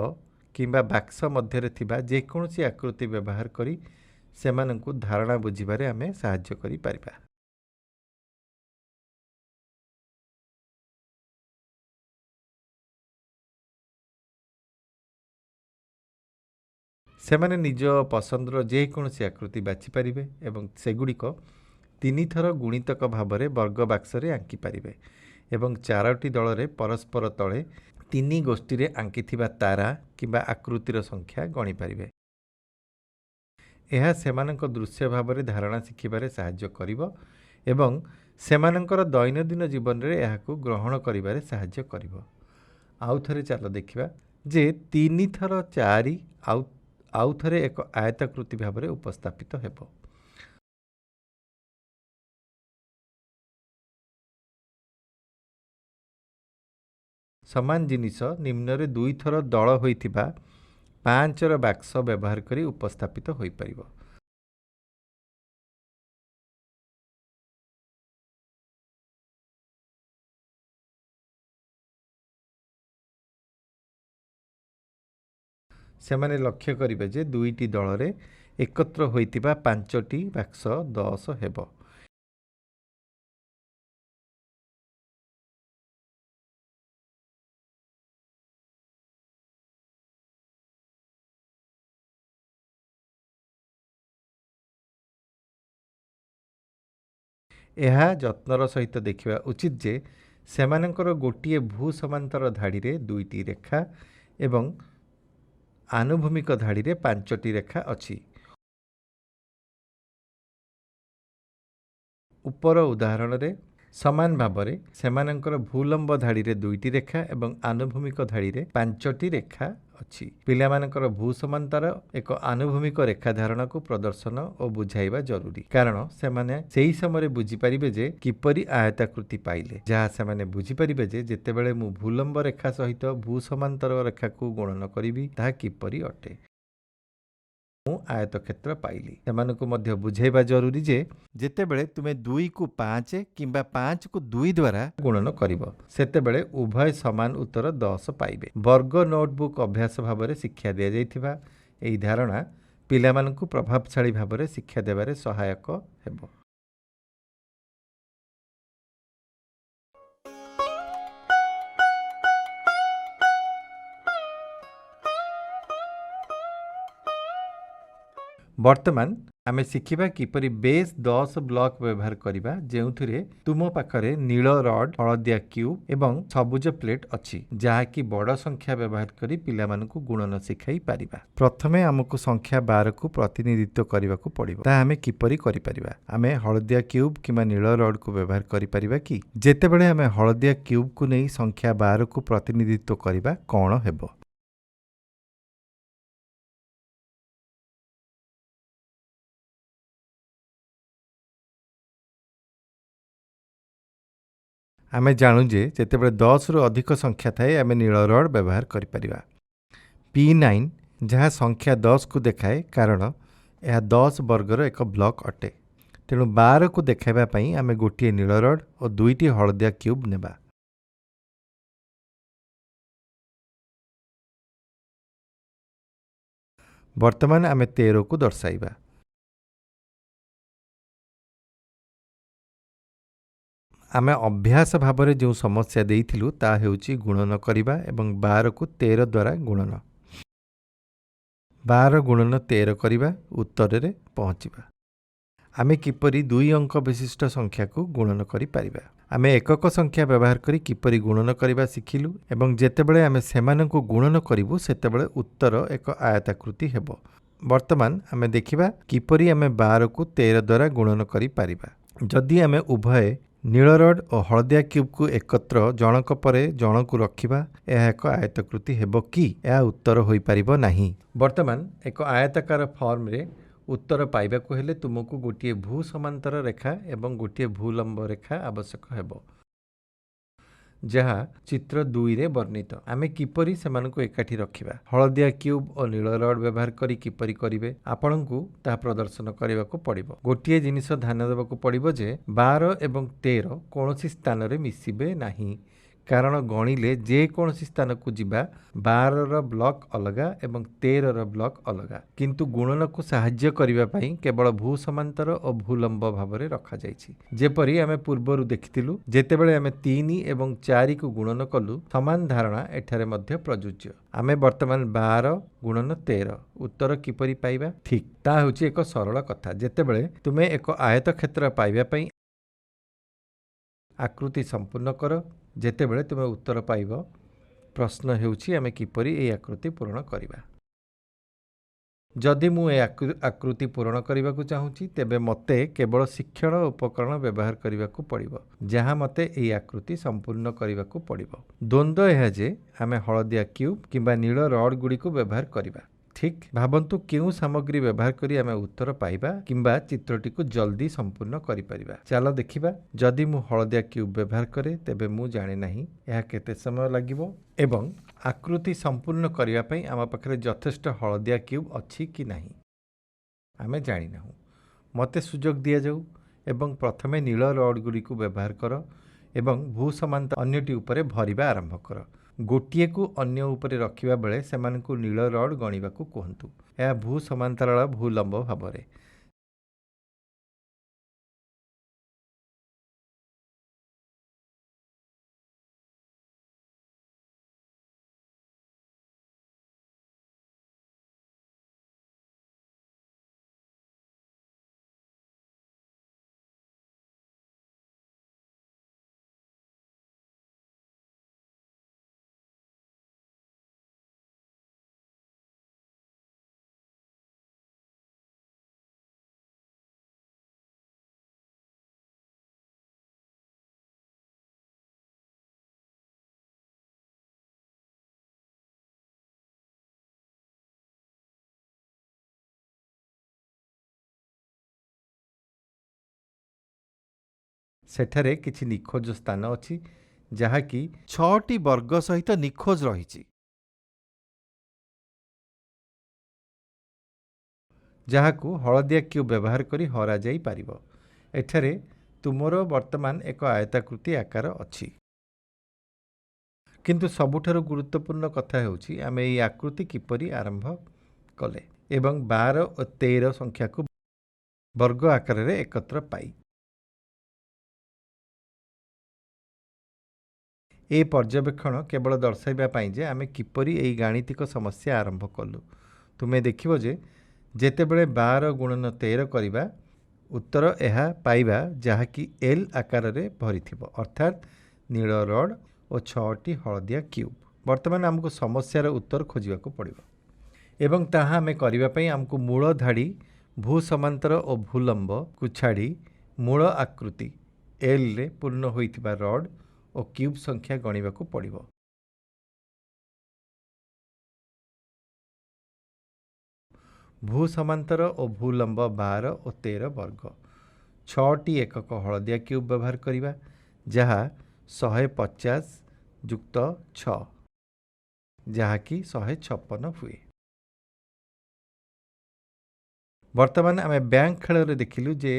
କିମ୍ବା ବାକ୍ସ ମଧ୍ୟରେ ଥିବା ଯେକୌଣସି ଆକୃତି ବ୍ୟବହାର କରି ସେମାନଙ୍କୁ ଧାରଣା ବୁଝିବାରେ ଆମେ ସାହାଯ୍ୟ କରିପାରିବା। ସେମାନେ ନିଜ ପସନ୍ଦର ଯେକୌଣସି ଆକୃତି ବାଛିପାରିବେ ଏବଂ ସେଗୁଡ଼ିକ 3 ଥର ଗୁଣିତକ ଭାବରେ ବର୍ଗ ବାକ୍ସରେ ଆଙ୍କିପାରିବେ ଏବଂ 4ଟି ଦଳରେ ପରସ୍ପର ତଳେ 3 ଗୋଷ୍ଠୀରେ ଆଙ୍କିଥିବା ତାରା କିମ୍ବା ଆକୃତିର ସଂଖ୍ୟା ଗଣିପାରିବେ। ଏହା ସେମାନଙ୍କ ଦୃଶ୍ୟ ଭାବରେ ଧାରଣା ଶିଖିବାରେ ସାହାଯ୍ୟ କରିବ ଏବଂ ସେମାନଙ୍କର ଦୈନନ୍ଦିନ ଜୀବନରେ ଏହାକୁ ଗ୍ରହଣ କରିବାରେ ସାହାଯ୍ୟ କରିବ। ଆଉ ଥରେ ଚାଲ ଦେଖିବା ଯେ 3 ଥର 4 ଆଉ ଥରେ ଏକ ଆୟତାକୃତି ଭାବରେ ଉପସ୍ଥାପିତ ହେବ। ସମାନ ଜିନିଷ ନିମ୍ନରେ 2 ଥର ଦଳ ହୋଇଥିବା 5ର ବାକ୍ସ ବ୍ୟବହାର କରି ଉପସ୍ଥାପିତ ହୋଇପାରିବ। ସେମାନେ ଲକ୍ଷ୍ୟ କରିବେ ଯେ 2ଟି ଦଳରେ ଏକତ୍ର ହୋଇଥିବା 5ଟି ବାକ୍ସ 10 ହେବ। ଏହା ଯତ୍ନର ସହିତ ଦେଖିବା ଉଚିତ ଯେ ସେମାନଙ୍କର ଗୋଟିଏ ଭୂ ସମାନ୍ତର ଧାଡ଼ିରେ 2ଟି ରେଖା ଏବଂ ଆନୁଭୂମିକ ଧାଡ଼ିରେ 5ଟି ରେଖା ଅଛି। ଉପର ଉଦାହରଣରେ ସମାନ ଭାବରେ ସେମାନଙ୍କର ଭୂଲମ୍ବ ଧାଡ଼ିରେ 2ଟି ରେଖା ଏବଂ ଆନୁଭୂମିକ ଧାଡ଼ିରେ 5ଟି ରେଖା ଅଛି। ପିଲାମାନଙ୍କର ଭୂ ସମାନ୍ତର ଏକ ଆନୁଭୂମିକ ରେଖା ଧାରଣାକୁ ପ୍ରଦର୍ଶନ ଓ ବୁଝାଇବା ଜରୁରୀ, କାରଣ ସେମାନେ ସେହି ସମୟରେ ବୁଝିପାରିବେ ଯେ କିପରି ଆୟତାକୃତି ପାଇଲେ, ଯାହା ସେମାନେ ବୁଝିପାରିବେ ଯେ ଯେତେବେଳେ ମୁଁ ଭୂଲମ୍ବ ରେଖା ସହିତ ଭୂ ସମାନ୍ତର ରେଖାକୁ ଗୁଣନ କରିବି ତାହା କିପରି ଅଟେ। ମୁଁ ଆୟତକ୍ଷେତ୍ର ପାଇଲି। ସେମାନଙ୍କୁ ମଧ୍ୟ ବୁଝାଇବା ଜରୁରୀ ଯେ ଯେତେବେଳେ ତୁମେ 2 କୁ 5 କିମ୍ବା 5 କୁ 2 ଦ୍ୱାରା ଗୁଣନ କରିବ ସେତେବେଳେ ଉଭୟ ସମାନ ଉତ୍ତର 10 ପାଇବେ। ବର୍ଗ ନୋଟବୁକ୍ ଅଭ୍ୟାସ ଭାବରେ ଶିକ୍ଷା ଦିଆଯାଇଥିବା ଏହି ଧାରଣା ପିଲାମାନଙ୍କୁ ପ୍ରଭାବଶାଳୀ ଭାବରେ ଶିକ୍ଷା ଦେବାରେ ସହାୟକ ହେବ। ବର୍ତ୍ତମାନ ଆମେ ଶିଖିବା କିପରି ବେସ୍ 10 ବ୍ଲକ୍ ବ୍ୟବହାର କରିବା ଯେଉଁଥିରେ ତୁମ ପାଖରେ ନୀଳ ରଡ୍, ହଳଦିଆ କ୍ୟୁବ୍ ଏବଂ ସବୁଜ ପ୍ଲେଟ୍ ଅଛି, ଯାହାକି ବଡ଼ ସଂଖ୍ୟା ବ୍ୟବହାର କରି ପିଲାମାନଙ୍କୁ ଗୁଣନ ଶିଖାଇ ପାରିବା। ପ୍ରଥମେ ଆମକୁ ସଂଖ୍ୟା 12କୁ ପ୍ରତିନିଧିତ୍ୱ କରିବାକୁ ପଡ଼ିବ। ତାହା ଆମେ କିପରି କରିପାରିବା? ଆମେ ହଳଦିଆ କ୍ୟୁବ୍ କିମ୍ବା ନୀଳ ରଡ୍କୁ ବ୍ୟବହାର କରିପାରିବା କି? ଯେତେବେଳେ ଆମେ ହଳଦିଆ କ୍ୟୁବ୍କୁ ନେଇ ସଂଖ୍ୟା 12କୁ ପ୍ରତିନିଧିତ୍ୱ କରିବା କ'ଣ ହେବ? ଆମେ ଜାଣୁ ଯେ ଯେତେବେଳେ 10ରୁ ଅଧିକ ସଂଖ୍ୟା ଥାଏ ଆମେ ନୀଳ ରଡ୍ ବ୍ୟବହାର କରିପାରିବା। P9 ଯାହା ସଂଖ୍ୟା 10କୁ ଦେଖାଏ କାରଣ ଏହା 10 ବର୍ଗର ଏକ ବ୍ଲକ୍ ଅଟେ। ତେଣୁ 12କୁ ଦେଖାଇବା ପାଇଁ ଆମେ ଗୋଟିଏ ନୀଳ ରଡ୍ ଓ 2ଟି ହଳଦିଆ କ୍ୟୁବ୍ ନେବା। ବର୍ତ୍ତମାନ ଆମେ 13କୁ ଦର୍ଶାଇବା। ଆମେ ଅଭ୍ୟାସ ଭାବରେ ଯେଉଁ ସମସ୍ୟା ଦେଇଥିଲୁ ତାହା ହେଉଛି ଗୁଣନ କରିବା ଏବଂ 12କୁ 13 ଦ୍ୱାରା ଗୁଣନ। 12 ଗୁଣନ 13 କରିବା, ଉତ୍ତରରେ ପହଞ୍ଚିବା। ଆମେ କିପରି 2 ଅଙ୍କ ବିଶିଷ୍ଟ ସଂଖ୍ୟାକୁ ଗୁଣନ କରିପାରିବା? ଆମେ ଏକକ ସଂଖ୍ୟା ବ୍ୟବହାର କରି କିପରି ଗୁଣନ କରିବା ଶିଖିଲୁ ଏବଂ ଯେତେବେଳେ ଆମେ ସେମାନଙ୍କୁ ଗୁଣନ କରିବୁ ସେତେବେଳେ ଉତ୍ତର ଏକ ଆୟତାକୃତି ହେବ। ବର୍ତ୍ତମାନ ଆମେ ଦେଖିବା କିପରି ଆମେ 12କୁ 13 ଦ୍ୱାରା ଗୁଣନ କରିପାରିବା। ଯଦି ଆମେ ଉଭୟ ନୀଳ ରଡ୍ ଓ ହଳଦିଆ କ୍ୟୁବ୍କୁ ଏକତ୍ର ଜଣକ ପରେ ଜଣକୁ ରଖିବା ଏହା ଏକ ଆୟତାକୃତି ହେବ କି? ଏହା ଉତ୍ତର ହୋଇପାରିବ ନାହିଁ। ବର୍ତ୍ତମାନ ଏକ ଆୟତାକାର ଫର୍ମରେ ଉତ୍ତର ପାଇବାକୁ ହେଲେ ତୁମକୁ ଗୋଟିଏ ଭୂ ସମାନ୍ତର ରେଖା ଏବଂ ଗୋଟିଏ ଭୂଲମ୍ବ ରେଖା ଆବଶ୍ୟକ ହେବ, ଯାହା ଚିତ୍ର 2ରେ ବର୍ଣ୍ଣିତ। ଆମେ କିପରି ସେମାନଙ୍କୁ ଏକାଠି ରଖିବା? ହଳଦିଆ କ୍ୟୁବ୍ ଓ ନୀଳ ରଡ୍ ବ୍ୟବହାର କରି କିପରି କରିବେ? ଆପଣଙ୍କୁ ତାହା ପ୍ରଦର୍ଶନ କରିବାକୁ ପଡ଼ିବ। ଗୋଟିଏ ଜିନିଷ ଧ୍ୟାନ ଦେବାକୁ ପଡ଼ିବ ଯେ 12 ଏବଂ 13 କୌଣସି ସ୍ଥାନରେ ମିଶିବେ ନାହିଁ, କାରଣ ଗଣିଲେ ଯେକୌଣସି ସ୍ଥାନକୁ ଯିବା 12ର ବ୍ଲକ୍ ଅଲଗା ଏବଂ 13ର ବ୍ଲକ୍ ଅଲଗା, କିନ୍ତୁ ଗୁଣନକୁ ସାହାଯ୍ୟ କରିବା ପାଇଁ କେବଳ ଭୂ ସମାନ୍ତର ଓ ଭୂଲମ୍ବ ଭାବରେ ରଖାଯାଇଛି। ଯେପରି ଆମେ ପୂର୍ବରୁ ଦେଖିଥିଲୁ, ଯେତେବେଳେ ଆମେ 3 ଏବଂ 4କୁ ଗୁଣନ କଲୁ ସମାନ ଧାରଣା ଏଠାରେ ମଧ୍ୟ ପ୍ରଯୁଜ୍ୟ। ଆମେ ବର୍ତ୍ତମାନ 12 ଗୁଣନ 13 ଉତ୍ତର କିପରି ପାଇବା? ଠିକ୍, ତାହା ହେଉଛି ଏକ ସରଳ କଥା। ଯେତେବେଳେ ତୁମେ ଏକ ଆୟତକ୍ଷେତ୍ର ପାଇବା ପାଇଁ ଆକୃତି ସମ୍ପୂର୍ଣ୍ଣ କର, ଯେତେବେଳେ ତୁମେ ଉତ୍ତର ପାଇବ, ପ୍ରଶ୍ନ ହେଉଛି ଆମେ କିପରି ଏହି ଆକୃତି ପୂରଣ କରିବା। ଯଦି ମୁଁ ଏହି ଆକୃତି ପୂରଣ କରିବାକୁ ଚାହୁଁଛି ତେବେ ମୋତେ କେବଳ ଶିକ୍ଷଣ ଉପକରଣ ବ୍ୟବହାର କରିବାକୁ ପଡ଼ିବ, ଯାହା ମୋତେ ଏହି ଆକୃତି ସମ୍ପୂର୍ଣ୍ଣ କରିବାକୁ ପଡ଼ିବ। ଦ୍ୱନ୍ଦ୍ୱ ଏହା ଯେ ଆମେ ହଳଦିଆ କ୍ୟୁବ୍ କିମ୍ବା ନୀଳ ରଡ୍ ଗୁଡ଼ିକୁ ବ୍ୟବହାର କରିବା। ଠିକ୍, ଭାବନ୍ତୁ କେଉଁ ସାମଗ୍ରୀ ବ୍ୟବହାର କରି ଆମେ ଉତ୍ତର ପାଇବା କିମ୍ବା ଚିତ୍ରଟିକୁ ଜଲ୍ଦି ସମ୍ପୂର୍ଣ୍ଣ କରିପାରିବା। ଚାଲ ଦେଖିବା। ଯଦି ମୁଁ ହଳଦିଆ କ୍ୟୁବ୍ ବ୍ୟବହାର କରେ ତେବେ ମୁଁ ଜାଣେ ନାହିଁ ଏହା କେତେ ସମୟ ଲାଗିବ ଏବଂ ଆକୃତି ସମ୍ପୂର୍ଣ୍ଣ କରିବା ପାଇଁ ଆମ ପାଖରେ ଯଥେଷ୍ଟ ହଳଦିଆ କ୍ୟୁବ୍ ଅଛି କି ନାହିଁ ଆମେ ଜାଣିନାହୁଁ। ମୋତେ ସୁଯୋଗ ଦିଆଯାଉ ଏବଂ ପ୍ରଥମେ ନୀଳ ରଡ୍ ଗୁଡ଼ିକୁ ବ୍ୟବହାର କର ଏବଂ ଭୂ ସମାନ୍ତର ଅନ୍ୟଟି ଉପରେ ଭରିବା ଆରମ୍ଭ କର। ଗୋଟିଏକୁ ଅନ୍ୟ ଉପରେ ରଖିବା ବେଳେ ସେମାନଙ୍କୁ ନୀଳ ରଡ୍ ଗଣିବାକୁ କୁହନ୍ତୁ। ଏହା ଭୂ ସମାନ୍ତରାଳ ଭୂଲମ୍ବ ଭାବରେ ସେଠାରେ କିଛି ନିଖୋଜ ସ୍ଥାନ ଅଛି ଯାହାକି 6ଟି ବର୍ଗ ସହିତ ନିଖୋଜ ରହିଛି, ଯାହାକୁ ହଳଦିଆ କ୍ୟୁବ୍ ବ୍ୟବହାର କରି ହରାଯାଇପାରିବ। ଏଠାରେ ତୁମର ବର୍ତ୍ତମାନ ଏକ ଆୟତାକୃତି ଆକାର ଅଛି, କିନ୍ତୁ ସବୁଠାରୁ ଗୁରୁତ୍ୱପୂର୍ଣ୍ଣ କଥା ହେଉଛି ଆମେ ଏହି ଆକୃତି କିପରି ଆରମ୍ଭ କଲେ ଏବଂ 12 ଓ 13 ସଂଖ୍ୟାକୁ ବର୍ଗ ଆକାରରେ ଏକତ୍ର ପାଇ ଏ ପର୍ଯ୍ୟବେକ୍ଷଣ କେବଳ ଦର୍ଶାଇବା ପାଇଁ ଯେ ଆମେ କିପରି ଏହି ଗାଣିତିକ ସମସ୍ୟା ଆରମ୍ଭ କଲୁ। ତୁମେ ଦେଖିବ ଯେ ଯେତେବେଳେ 12 ଗୁଣନ 13 କରିବା ଉତ୍ତର ଏହା ପାଇବା ଯାହାକି L ଆକାରରେ ଭରିଥିବ, ଅର୍ଥାତ୍ ନୀଳ ରଡ୍ ଓ 6ଟି ହଳଦିଆ କ୍ୟୁବ୍। ବର୍ତ୍ତମାନ ଆମକୁ ସମସ୍ୟାର ଉତ୍ତର ଖୋଜିବାକୁ ପଡ଼ିବ ଏବଂ ତାହା ଆମେ କରିବା ପାଇଁ ଆମକୁ ମୂଳ ଧାଡ଼ି ଭୂ ସମାନ୍ତର ଓ ଭୂଲମ୍ବକୁ ଛାଡ଼ି ମୂଳ ଆକୃତି Lରେ ପୂର୍ଣ୍ଣ ହୋଇଥିବା ରଡ୍ ଓ କ୍ୟୁବ୍ ସଂଖ୍ୟା ଗଣିବାକୁ ପଡ଼ିବ। ଭୂ ସମାନ୍ତର ଓ ଭୂଲମ୍ବ 12 ଓ 13 ବର୍ଗ, 6ଟି ଏକକ ହଳଦିଆ କ୍ୟୁବ୍ ବ୍ୟବହାର କରିବା ଯାହା 150 ଯୁକ୍ତ 6 ଯାହାକି 156 ହୁଏ। ବର୍ତ୍ତମାନ ଆମେ ବ୍ୟାଙ୍କ ଖେଳରେ ଦେଖିଲୁ ଯେ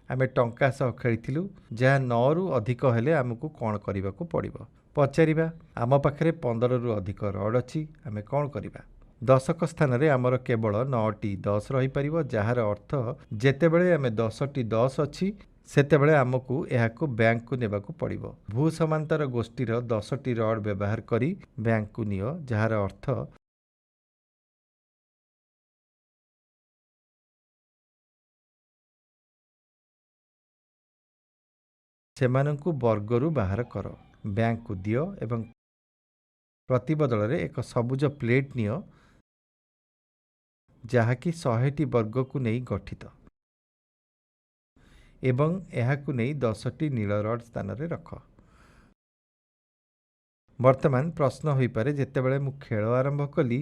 ଆମେ ଟଙ୍କା ସହ ଖେଳିଥିଲୁ, ଯାହା 9ରୁ ଅଧିକ ହେଲେ ଆମକୁ କ'ଣ କରିବାକୁ ପଡ଼ିବ ପଚାରିବା। ଆମ ପାଖରେ 15ରୁ ଅଧିକ ରଡ୍ ଅଛି, ଆମେ କ'ଣ କରିବା? ଦଶକ ସ୍ଥାନରେ ଆମର କେବଳ 9ଟି 10 ରହିପାରିବ, ଯାହାର ଅର୍ଥ ଯେତେବେଳେ ଆମେ 10ଟି 10 ଅଛି ସେତେବେଳେ ଆମକୁ ଏହାକୁ ବ୍ୟାଙ୍କକୁ ନେବାକୁ ପଡ଼ିବ। ଭୂ ସମାନ୍ତର ଗୋଷ୍ଠୀର 10ଟି ରଡ୍ ବ୍ୟବହାର କରି ବ୍ୟାଙ୍କକୁ ନିଅ, ଯାହାର ଅର୍ଥ ସେମାନଙ୍କୁ ବର୍ଗରୁ ବାହାର କର, ବ୍ୟାଙ୍କକୁ ଦିଅ ଏବଂ ପ୍ରତିବଦଳରେ ଏକ ସବୁଜ ପ୍ଲେଟ୍ ନିଅ ଯାହାକି 100ଟି ବର୍ଗକୁ ନେଇ ଗଠିତ ଏବଂ ଏହାକୁ ନେଇ 10ଟି ନୀଳ ରଡ୍ ସ୍ଥାନରେ ରଖ। ବର୍ତ୍ତମାନ ପ୍ରଶ୍ନ ହୋଇପାରେ, ଯେତେବେଳେ ମୁଁ ଖେଳ ଆରମ୍ଭ କଲି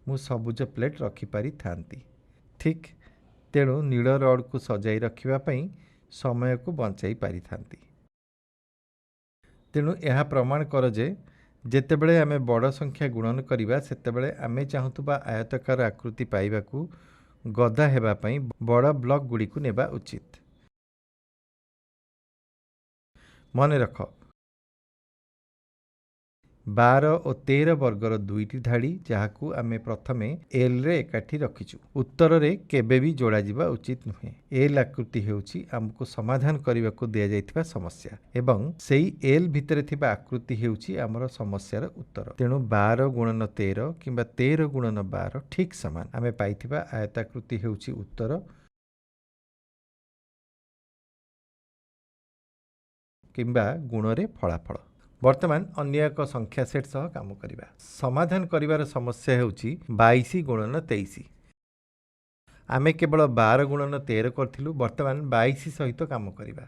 ମୁଁ ସବୁଜ ପ୍ଲେଟ୍ ରଖିପାରିଥାନ୍ତି, ଠିକ୍। ତେଣୁ ନୀଳ ରଡ୍କୁ ସଜାଇ ରଖିବା ପାଇଁ ସମୟକୁ ବଞ୍ଚାଇ ପାରିଥାନ୍ତି। ତେଣୁ ଏହା ପ୍ରମାଣ କର ଯେ ଯେତେବେଳେ ଆମେ ବଡ଼ ସଂଖ୍ୟା ଗୁଣନ କରିବା ସେତେବେଳେ ଆମେ ଚାହୁଁଥିବା ଆୟତାକାର ଆକୃତି ପାଇବାକୁ ଗଦା ହେବା ପାଇଁ ବଡ଼ ବ୍ଲକ୍ ଗୁଡ଼ିକୁ ନେବା ଉଚିତ। ମନେ ରଖ, 12 ଓ 13 ବର୍ଗର ଦୁଇଟି ଧାଡ଼ି ଯାହାକୁ ଆମେ ପ୍ରଥମେ Lରେ ଏକାଠି ରଖିଛୁ, ଉତ୍ତରରେ କେବେ ବି ଯୋଡ଼ାଯିବା ଉଚିତ ନୁହେଁ। L ଆକୃତି ହେଉଛି ଆମକୁ ସମାଧାନ କରିବାକୁ ଦିଆଯାଇଥିବା ସମସ୍ୟା ଏବଂ ସେଇ L ଭିତରେ ଥିବା ଆକୃତି ହେଉଛି ଆମର ସମସ୍ୟାର ଉତ୍ତର। ତେଣୁ 12 ଗୁଣନ 13 କିମ୍ବା 13 ଗୁଣନ 12 ଠିକ୍ ସମାନ। ଆମେ ପାଇଥିବା ଆୟତାକୃତି ହେଉଛି ଉତ୍ତର କିମ୍ବା ଗୁଣରେ ଫଳାଫଳ। ବର୍ତ୍ତମାନ ଅନ୍ୟ ଏକ ସଂଖ୍ୟା ସେଟ୍ ସହ କାମ କରିବା। ସମାଧାନ କରିବାର ସମସ୍ୟା ହେଉଛି 22 ଗୁଣନ 23। ଆମେ କେବଳ 12 ଗୁଣନ 13 କରିଥିଲୁ, ବର୍ତ୍ତମାନ 22 ସହିତ କାମ କରିବା।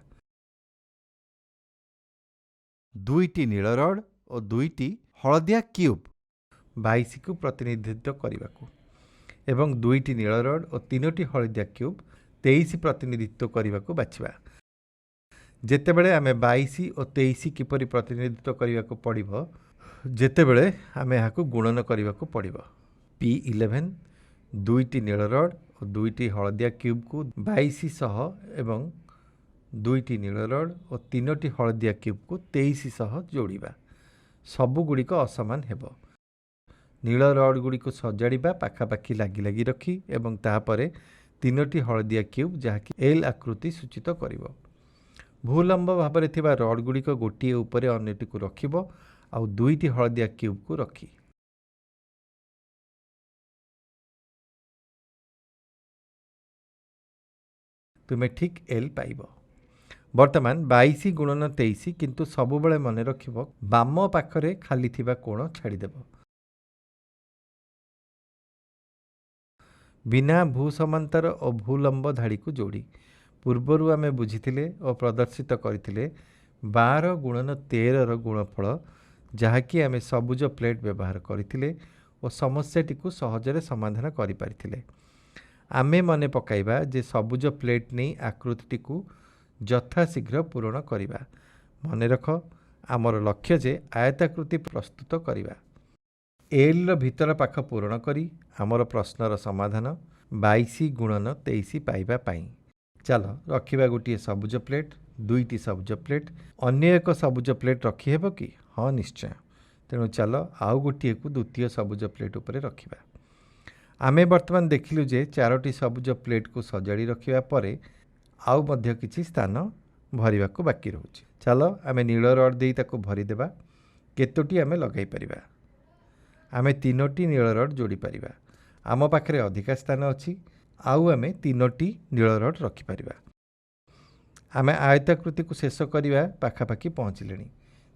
ଦୁଇଟି ନୀଳ ରଡ୍ ଓ ଦୁଇଟି ହଳଦିଆ କ୍ୟୁବ୍ 22କୁ ପ୍ରତିନିଧିତ୍ୱ କରିବାକୁ ଏବଂ ଦୁଇଟି ନୀଳ ରଡ୍ ଓ 3ଟି ହଳଦିଆ କ୍ୟୁବ୍ 23 ପ୍ରତିନିଧିତ୍ୱ କରିବାକୁ ବାଛିବା। ଯେତେବେଳେ ଆମେ 22 ଓ 23 କିପରି ପ୍ରତିନିଧିତ୍ୱ କରିବାକୁ ପଡ଼ିବ, ଯେତେବେଳେ ଆମେ ଏହାକୁ ଗୁଣନ କରିବାକୁ ପଡ଼ିବ। P11 ଦୁଇଟି ନୀଳ ରଡ୍ ଓ ଦୁଇଟି ହଳଦିଆ କ୍ୟୁବ୍କୁ 22 ସହ ଏବଂ ଦୁଇଟି ନୀଳ ରଡ୍ ଓ 3ଟି ହଳଦିଆ କ୍ୟୁବ୍କୁ 23 ସହ ଯୋଡ଼ିବା। ସବୁଗୁଡ଼ିକ ଅସମାନ ହେବ। ନୀଳ ରଡ୍ ଗୁଡ଼ିକୁ ସଜାଡ଼ିବା ପାଖାପାଖି ଲାଗି ଲାଗି ରଖି ଏବଂ ତାପରେ 3ଟି ହଳଦିଆ କ୍ୟୁବ୍ ଯାହାକି L ଆକୃତି ସୂଚିତ କରିବ। ଭୂଲମ୍ବ ଭାବରେ ଥିବା ରଡ୍ ଗୁଡ଼ିକ ଗୋଟିଏ ଉପରେ ଅନ୍ୟଟିକୁ ରଖିବ ଆଉ ଦୁଇଟି ହଳଦିଆ କ୍ୟୁବ୍କୁ ରଖି ତୁମେ ଠିକ୍ L ପାଇବ। ବର୍ତ୍ତମାନ 22 ଗୁଣନ 23, କିନ୍ତୁ ସବୁବେଳେ ମନେ ରଖିବ ବାମ ପାଖରେ ଖାଲି ଥିବା କୋଣ ଛାଡ଼ିଦେବ। ବିନା ଭୂ ସମାନ୍ତର ଓ ଭୂଲମ୍ବ ଧାଡ଼ିକୁ ଯୋଡ଼ି ପୂର୍ବରୁ ଆମେ ବୁଝିଥିଲେ ଓ ପ୍ରଦର୍ଶିତ କରିଥିଲେ 12 ଗୁଣନ 13ର ଗୁଣଫଳ, ଯାହାକି ଆମେ ସବୁଜ ପ୍ଲେଟ୍ ବ୍ୟବହାର କରିଥିଲେ ଓ ସମସ୍ୟାଟିକୁ ସହଜରେ ସମାଧାନ କରିପାରିଥିଲେ। ଆମେ ମନେ ପକାଇବା ଯେ ସବୁଜ ପ୍ଲେଟ୍ ନେଇ ଆକୃତିଟିକୁ ଯଥାଶୀଘ୍ର ପୂରଣ କରିବା। ମନେ ରଖ, ଆମର ଲକ୍ଷ୍ୟ ଯେ ଆୟତାକୃତି ପ୍ରସ୍ତୁତ କରିବା। ଏଲ୍ର ଭିତର ପାଖ ପୂରଣ କରି ଆମର ପ୍ରଶ୍ନର ସମାଧାନ 22 ଗୁଣନ 23 ପାଇବା ପାଇଁ ଚାଲ ରଖିବା ଗୋଟିଏ ସବୁଜ ପ୍ଲେଟ୍, ଦୁଇଟି ସବୁଜ ପ୍ଲେଟ୍। ଅନ୍ୟ ଏକ ସବୁଜ ପ୍ଲେଟ୍ ରଖିହେବ କି? ହଁ, ନିଶ୍ଚୟ। ତେଣୁ ଚାଲ ଆଉ ଗୋଟିଏକୁ ଦ୍ୱିତୀୟ ସବୁଜ ପ୍ଲେଟ୍ ଉପରେ ରଖିବା। ଆମେ ବର୍ତ୍ତମାନ ଦେଖିଲୁ ଯେ 4ଟି ସବୁଜ ପ୍ଲେଟ୍କୁ ସଜାଡ଼ି ରଖିବା ପରେ ଆଉ ମଧ୍ୟ କିଛି ସ୍ଥାନ ଭରିବାକୁ ବାକି ରହୁଛି। ଚାଲ ଆମେ ନୀଳ ରଡ଼୍ ଦେଇ ତାକୁ ଭରିଦେବା। କେତୋଟି ଆମେ ଲଗାଇ ପାରିବା? ଆମେ 3ଟି ନୀଳ ରଡ଼୍ ଯୋଡ଼ିପାରିବା। ଆମ ପାଖରେ ଅଧିକା ସ୍ଥାନ ଅଛି, ଆଉ ଆମେ 3ଟି ନୀଳ ରଡ଼୍ ରଖିପାରିବା। ଆମେ ଆୟତାକୃତିକୁ ଶେଷ କରିବା ପାଖାପାଖି ପହଞ୍ଚିଲେଣି।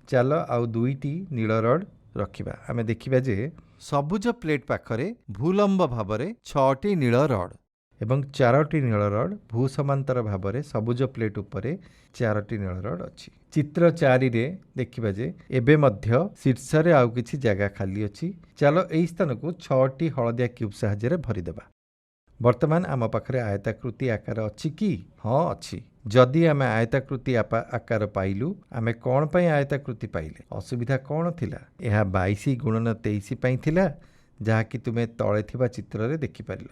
ଚାଲ ଆଉ 2ଟି ନୀଳ ରଡ଼୍ ରଖିବା। ଆମେ ଦେଖିବା ଯେ ସବୁଜ ପ୍ଲେଟ୍ ପାଖରେ ଭୂଲମ୍ବ ଭାବରେ 6ଟି ନୀଳ ରଡ଼୍ ଏବଂ 4ଟି ନୀଳ ରଡ଼୍ ଭୂସମାନ୍ତର ଭାବରେ ସବୁଜ ପ୍ଲେଟ୍ ଉପରେ 4ଟି ନୀଳ ରଡ଼୍ ଅଛି। ଚିତ୍ର 4ରେ ଦେଖିବା ଯେ ଏବେ ମଧ୍ୟ ଶୀର୍ଷରେ ଆଉ କିଛି ଜାଗା ଖାଲି ଅଛି। ଚାଲ ଏହି ସ୍ଥାନକୁ 6ଟି ହଳଦିଆ କ୍ୟୁବ୍ ସାହାଯ୍ୟରେ ଭରିଦେବା। ବର୍ତ୍ତମାନ ଆମ ପାଖରେ ଆୟତାକୃତି ଆକାର ଅଛି କି? ହଁ, ଅଛି। ଯଦି ଆମେ ଆୟତାକୃତି ଆକାର ପାଇଲୁ, ଆମେ କ'ଣ ପାଇଁ ଆୟତାକୃତି ପାଇଲେ? ଅସୁବିଧା କ'ଣ ଥିଲା? ଏହା 22 ଗୁଣନ 23 ପାଇଁ ଥିଲା, ଯାହାକି ତୁମେ ତଳେ ଥିବା ଚିତ୍ରରେ ଦେଖିପାରିଲ।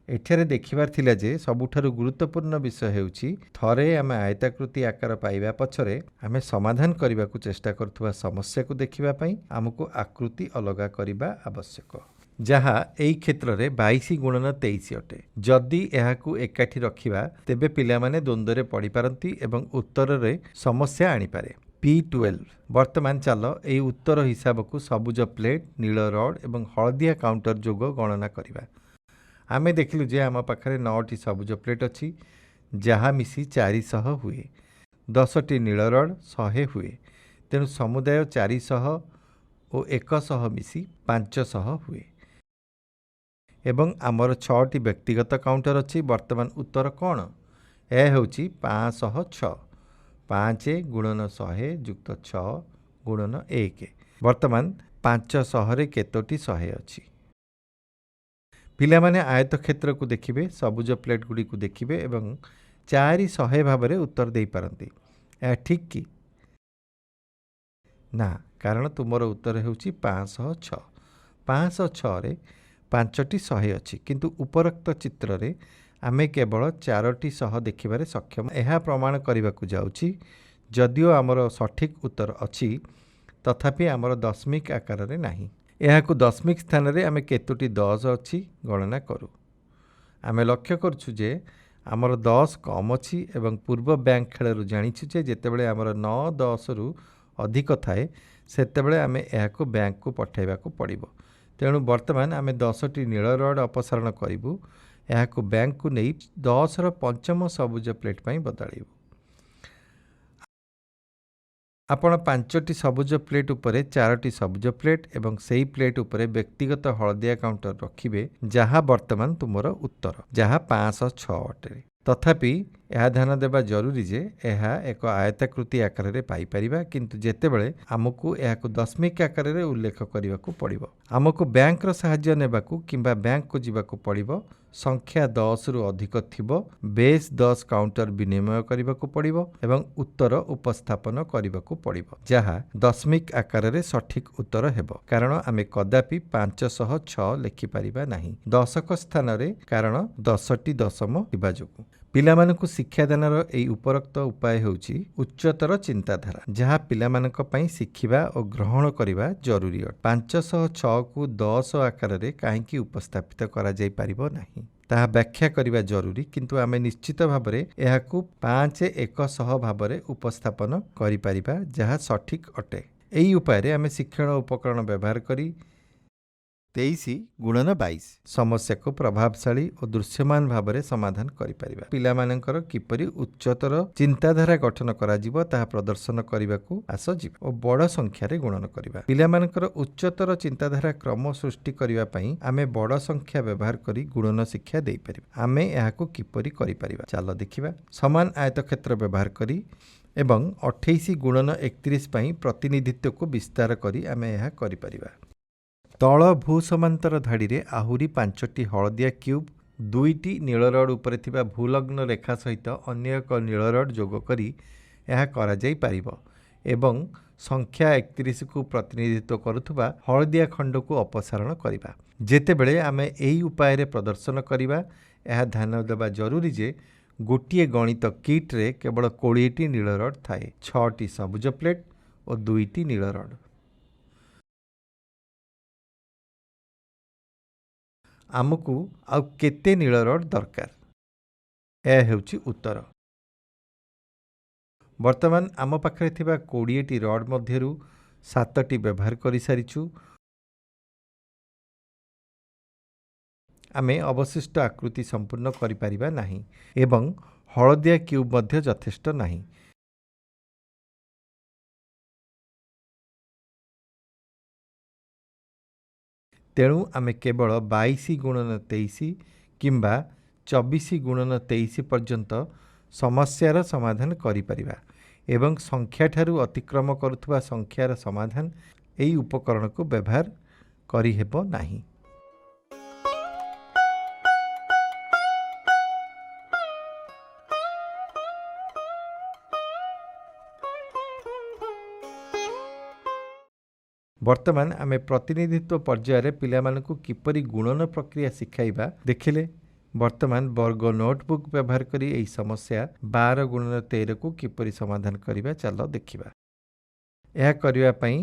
ଏଠାରେ ଦେଖିବାର ଥିଲା ଯେ ସବୁଠାରୁ ଗୁରୁତ୍ୱପୂର୍ଣ୍ଣ ବିଷୟ ହେଉଛି ଥରେ ଆମେ ଆୟତାକୃତି ଆକାର ପାଇବା ପଛରେ ଆମେ ସମାଧାନ କରିବାକୁ ଚେଷ୍ଟା କରୁଥିବା ସମସ୍ୟାକୁ ଦେଖିବା ପାଇଁ ଆମକୁ ଆକୃତି ଅଲଗା କରିବା ଆବଶ୍ୟକ, ଯାହା ଏହି କ୍ଷେତ୍ରରେ 22 ଗୁଣନ 23 ଅଟେ। ଯଦି ଏହାକୁ ଏକାଠି ରଖିବା ତେବେ ପିଲାମାନେ ଦ୍ୱନ୍ଦ୍ୱରେ ପଡ଼ିପାରନ୍ତି ଏବଂ ଉତ୍ତରରେ ସମସ୍ୟା ଆଣିପାରେ। P12। ବର୍ତ୍ତମାନ ଚାଲ ଏହି ଉତ୍ତର ହିସାବକୁ ସବୁଜ ପ୍ଲେଟ୍, ନୀଳ ରଡ଼୍ ଏବଂ ହଳଦିଆ କାଉଣ୍ଟର ଯୋଗ ଗଣନା କରିବା। ଆମେ ଦେଖିଲୁ ଯେ ଆମ ପାଖରେ 9ଟି ସବୁଜ ପ୍ଲେଟ୍ ଅଛି, ଯାହା ମିଶି 400 ହୁଏ। 10ଟି ନୀଳ ରଡ଼୍ 100 ହୁଏ। ତେଣୁ ସମୁଦାୟ 400 ଓ 100 ମିଶି 500 ହୁଏ। ଏବଂ ଆମର 6ଟି ବ୍ୟକ୍ତିଗତ କାଉଣ୍ଟର ଅଛି। ବର୍ତ୍ତମାନ ଉତ୍ତର କ'ଣ? ଏହା ହେଉଛି 506। 5 ଗୁଣନ 100 ଯୁକ୍ତ 6 ଗୁଣନ 1। ବର୍ତ୍ତମାନ 500ରେ କେତୋଟି 100 ଅଛି? ପିଲାମାନେ ଆୟତକ୍ଷେତ୍ରକୁ ଦେଖିବେ, ସବୁଜ ପ୍ଲେଟ୍ ଗୁଡ଼ିକୁ ଦେଖିବେ ଏବଂ 400 ଭାବରେ ଉତ୍ତର ଦେଇପାରନ୍ତି। ଏହା ଠିକ୍ କି? ନା, କାରଣ ତୁମର ଉତ୍ତର ହେଉଛି 506। 506ରେ 5ଟି 100 ଅଛି, କିନ୍ତୁ ଉପରୋକ୍ତ ଚିତ୍ରରେ ଆମେ କେବଳ 4ଟି 100 ଦେଖିବାରେ ସକ୍ଷମ। ଏହା ପ୍ରମାଣ କରିବାକୁ ଯାଉଛି ଯଦିଓ ଆମର ସଠିକ୍ ଉତ୍ତର ଅଛି, ତଥାପି ଆମର ଦଶମିକ ଆକାରରେ ନାହିଁ। ଏହାକୁ ଦଶମିକ ସ୍ଥାନରେ ଆମେ କେତୋଟି 10 ଅଛି ଗଣନା କରୁ। ଆମେ ଲକ୍ଷ୍ୟ କରୁଛୁ ଯେ ଆମର 10 କମ୍ ଅଛି ଏବଂ ପୂର୍ବ ବ୍ୟାଙ୍କ ଖେଳରୁ ଜାଣିଛୁ ଯେ ଯେତେବେଳେ ଆମର 9-10ରୁ ଅଧିକ ଥାଏ ସେତେବେଳେ ଆମେ ଏହାକୁ ବ୍ୟାଙ୍କକୁ ପଠାଇବାକୁ ପଡ଼ିବ। ତେଣୁ ବର୍ତ୍ତମାନ ଆମେ 10ଟି ନୀଳ ରଡ଼୍ ଅପସାରଣ କରିବୁ। ଏହାକୁ ବ୍ୟାଙ୍କକୁ ନେଇ 10ର ପଞ୍ଚମ ସବୁଜ ପ୍ଲେଟ୍ ପାଇଁ ବଦଳାଇବୁ। ଆପଣ 5ଟି ସବୁଜ ପ୍ଲେଟ୍ ଉପରେ 4ଟି ସବୁଜ ପ୍ଲେଟ୍ ଏବଂ ସେହି ପ୍ଲେଟ୍ ଉପରେ ବ୍ୟକ୍ତିଗତ ହଳଦିଆ କାଉଣ୍ଟର ରଖିବେ, ଯାହା ବର୍ତ୍ତମାନ ତୁମର ଉତ୍ତର, ଯାହା 506 ଅଟେ। ତଥାପି ଏହା ଧ୍ୟାନ ଦେବା ଜରୁରୀ ଯେ ଏହା ଏକ ଆୟତାକୃତି ଆକାରରେ ପାଇପାରିବା, କିନ୍ତୁ ଯେତେବେଳେ ଆମକୁ ଏହାକୁ ଦଶମିକ ଆକାରରେ ଉଲ୍ଲେଖ କରିବାକୁ ପଡ଼ିବ, ଆମକୁ ବ୍ୟାଙ୍କର ସାହାଯ୍ୟ ନେବାକୁ କିମ୍ବା ବ୍ୟାଙ୍କକୁ ଯିବାକୁ ପଡ଼ିବ। ସଂଖ୍ୟା 10ରୁ ଅଧିକ ଥିବ, ବେସ୍ 10 କାଉଣ୍ଟର ବିନିମୟ କରିବାକୁ ପଡ଼ିବ ଏବଂ ଉତ୍ତର ଉପସ୍ଥାପନ କରିବାକୁ ପଡ଼ିବ, ଯାହା ଦଶମିକ ଆକାରରେ ସଠିକ୍ ଉତ୍ତର ହେବ। କାରଣ ଆମେ କଦାପି 506 ଲେଖିପାରିବା ନାହିଁ ଦଶକ ସ୍ଥାନରେ, କାରଣ 10ଟି ଦଶମ ଥିବା ଯୋଗୁଁ। ପିଲାମାନଙ୍କୁ ଶିକ୍ଷାଦାନର ଏହି ଉପରୋକ୍ତ ଉପାୟ ହେଉଛି ଉଚ୍ଚତର ଚିନ୍ତାଧାରା, ଯାହା ପିଲାମାନଙ୍କ ପାଇଁ ଶିଖିବା ଓ ଗ୍ରହଣ କରିବା ଜରୁରୀ ଅଟେ। 506କୁ 10 ଆକାରରେ କାହିଁକି ଉପସ୍ଥାପିତ କରାଯାଇପାରିବ ନାହିଁ ତାହା ବ୍ୟାଖ୍ୟା କରିବା ଜରୁରୀ, କିନ୍ତୁ ଆମେ ନିଶ୍ଚିତ ଭାବରେ ଏହାକୁ 5-100 ଭାବରେ ଉପସ୍ଥାପନ କରିପାରିବା, ଯାହା ସଠିକ୍ ଅଟେ। ଏହି ଉପାୟରେ ଆମେ ଶିକ୍ଷଣ ଉପକରଣ ବ୍ୟବହାର କରି 23 ଗୁଣନ 22 ସମସ୍ୟାକୁ ପ୍ରଭାବଶାଳୀ ଓ ଦୃଶ୍ୟମାନ ଭାବରେ ସମାଧାନ କରିପାରିବା। ପିଲାମାନଙ୍କର କିପରି ଉଚ୍ଚତର ଚିନ୍ତାଧାରା ଗଠନ କରାଯିବ ତାହା ପ୍ରଦର୍ଶନ କରିବାକୁ ଆସଯିବ ଓ ବଡ଼ ସଂଖ୍ୟାରେ ଗୁଣନ କରିବା। ପିଲାମାନଙ୍କର ଉଚ୍ଚତର ଚିନ୍ତାଧାରା କ୍ରମ ସୃଷ୍ଟି କରିବା ପାଇଁ ଆମେ ବଡ଼ ସଂଖ୍ୟା ବ୍ୟବହାର କରି ଗୁଣନ ଶିକ୍ଷା ଦେଇପାରିବା। ଆମେ ଏହାକୁ କିପରି କରିପାରିବା ଚାଲ ଦେଖିବା। ସମାନ ଆୟତକ୍ଷେତ୍ର ବ୍ୟବହାର କରି ଏବଂ 28 ଗୁଣନ 31 ପାଇଁ ପ୍ରତିନିଧିତ୍ୱକୁ ବିସ୍ତାର କରି ଆମେ ଏହା କରିପାରିବା। ତଳ ଭୂସମାନ୍ତର ଧାଡ଼ିରେ ଆହୁରି 5ଟି ହଳଦିଆ କ୍ୟୁବ୍, दुईटी नील रड उपरे थिबा भूलग्न रेखा सहित अन्य एक नील रड जोग करी यह करा जाई पारिबो एवं संख्या 31 को प्रतिनिधित्व करुथुबा हलदिया खंड को अपसारण करिबा। जेतेबेले आमे एही उपाय रे प्रदर्शन करिबा यह ध्यान देबा जरूरी जे गोटिए गणित किट रे केवल 20टी नील रड थाए, 6टी सबुज प्लेट और 2टी नील रड। आमको आउ केते नील रड दरकार यह हेउची उत्तर। वर्तमान आम पाखरे थिबा 20टी रड मध्यरु 7टी व्यवहार करि सारिछु। आमे अवशिष्ट आकृति संपूर्ण करि परिबा नाही एवं हलदिया क्यूब मध्य यथेष्ट नाही। तेणु आमे केवल 22 गुणन 23 किंबा 24 गुणन 23 पर्यंत समस्यार समाधान करि परिबा एवं संख्या ठारू अतिक्रम करुथुबा संख्यार समाधान एई उपकरण को व्यवहार करि हेबो नाही। वर्तमान आमे प्रतिनिधित्व पर्यायर पिलामानकु किपरि गुणन प्रक्रिया शिखाइबा देखिले। वर्तमान वर्ग नोटबुक व्यवहार करी एही समस्या 12 गुणन 13 को किपरि समाधान करिबा चलो देखिबा। यह करिबा पई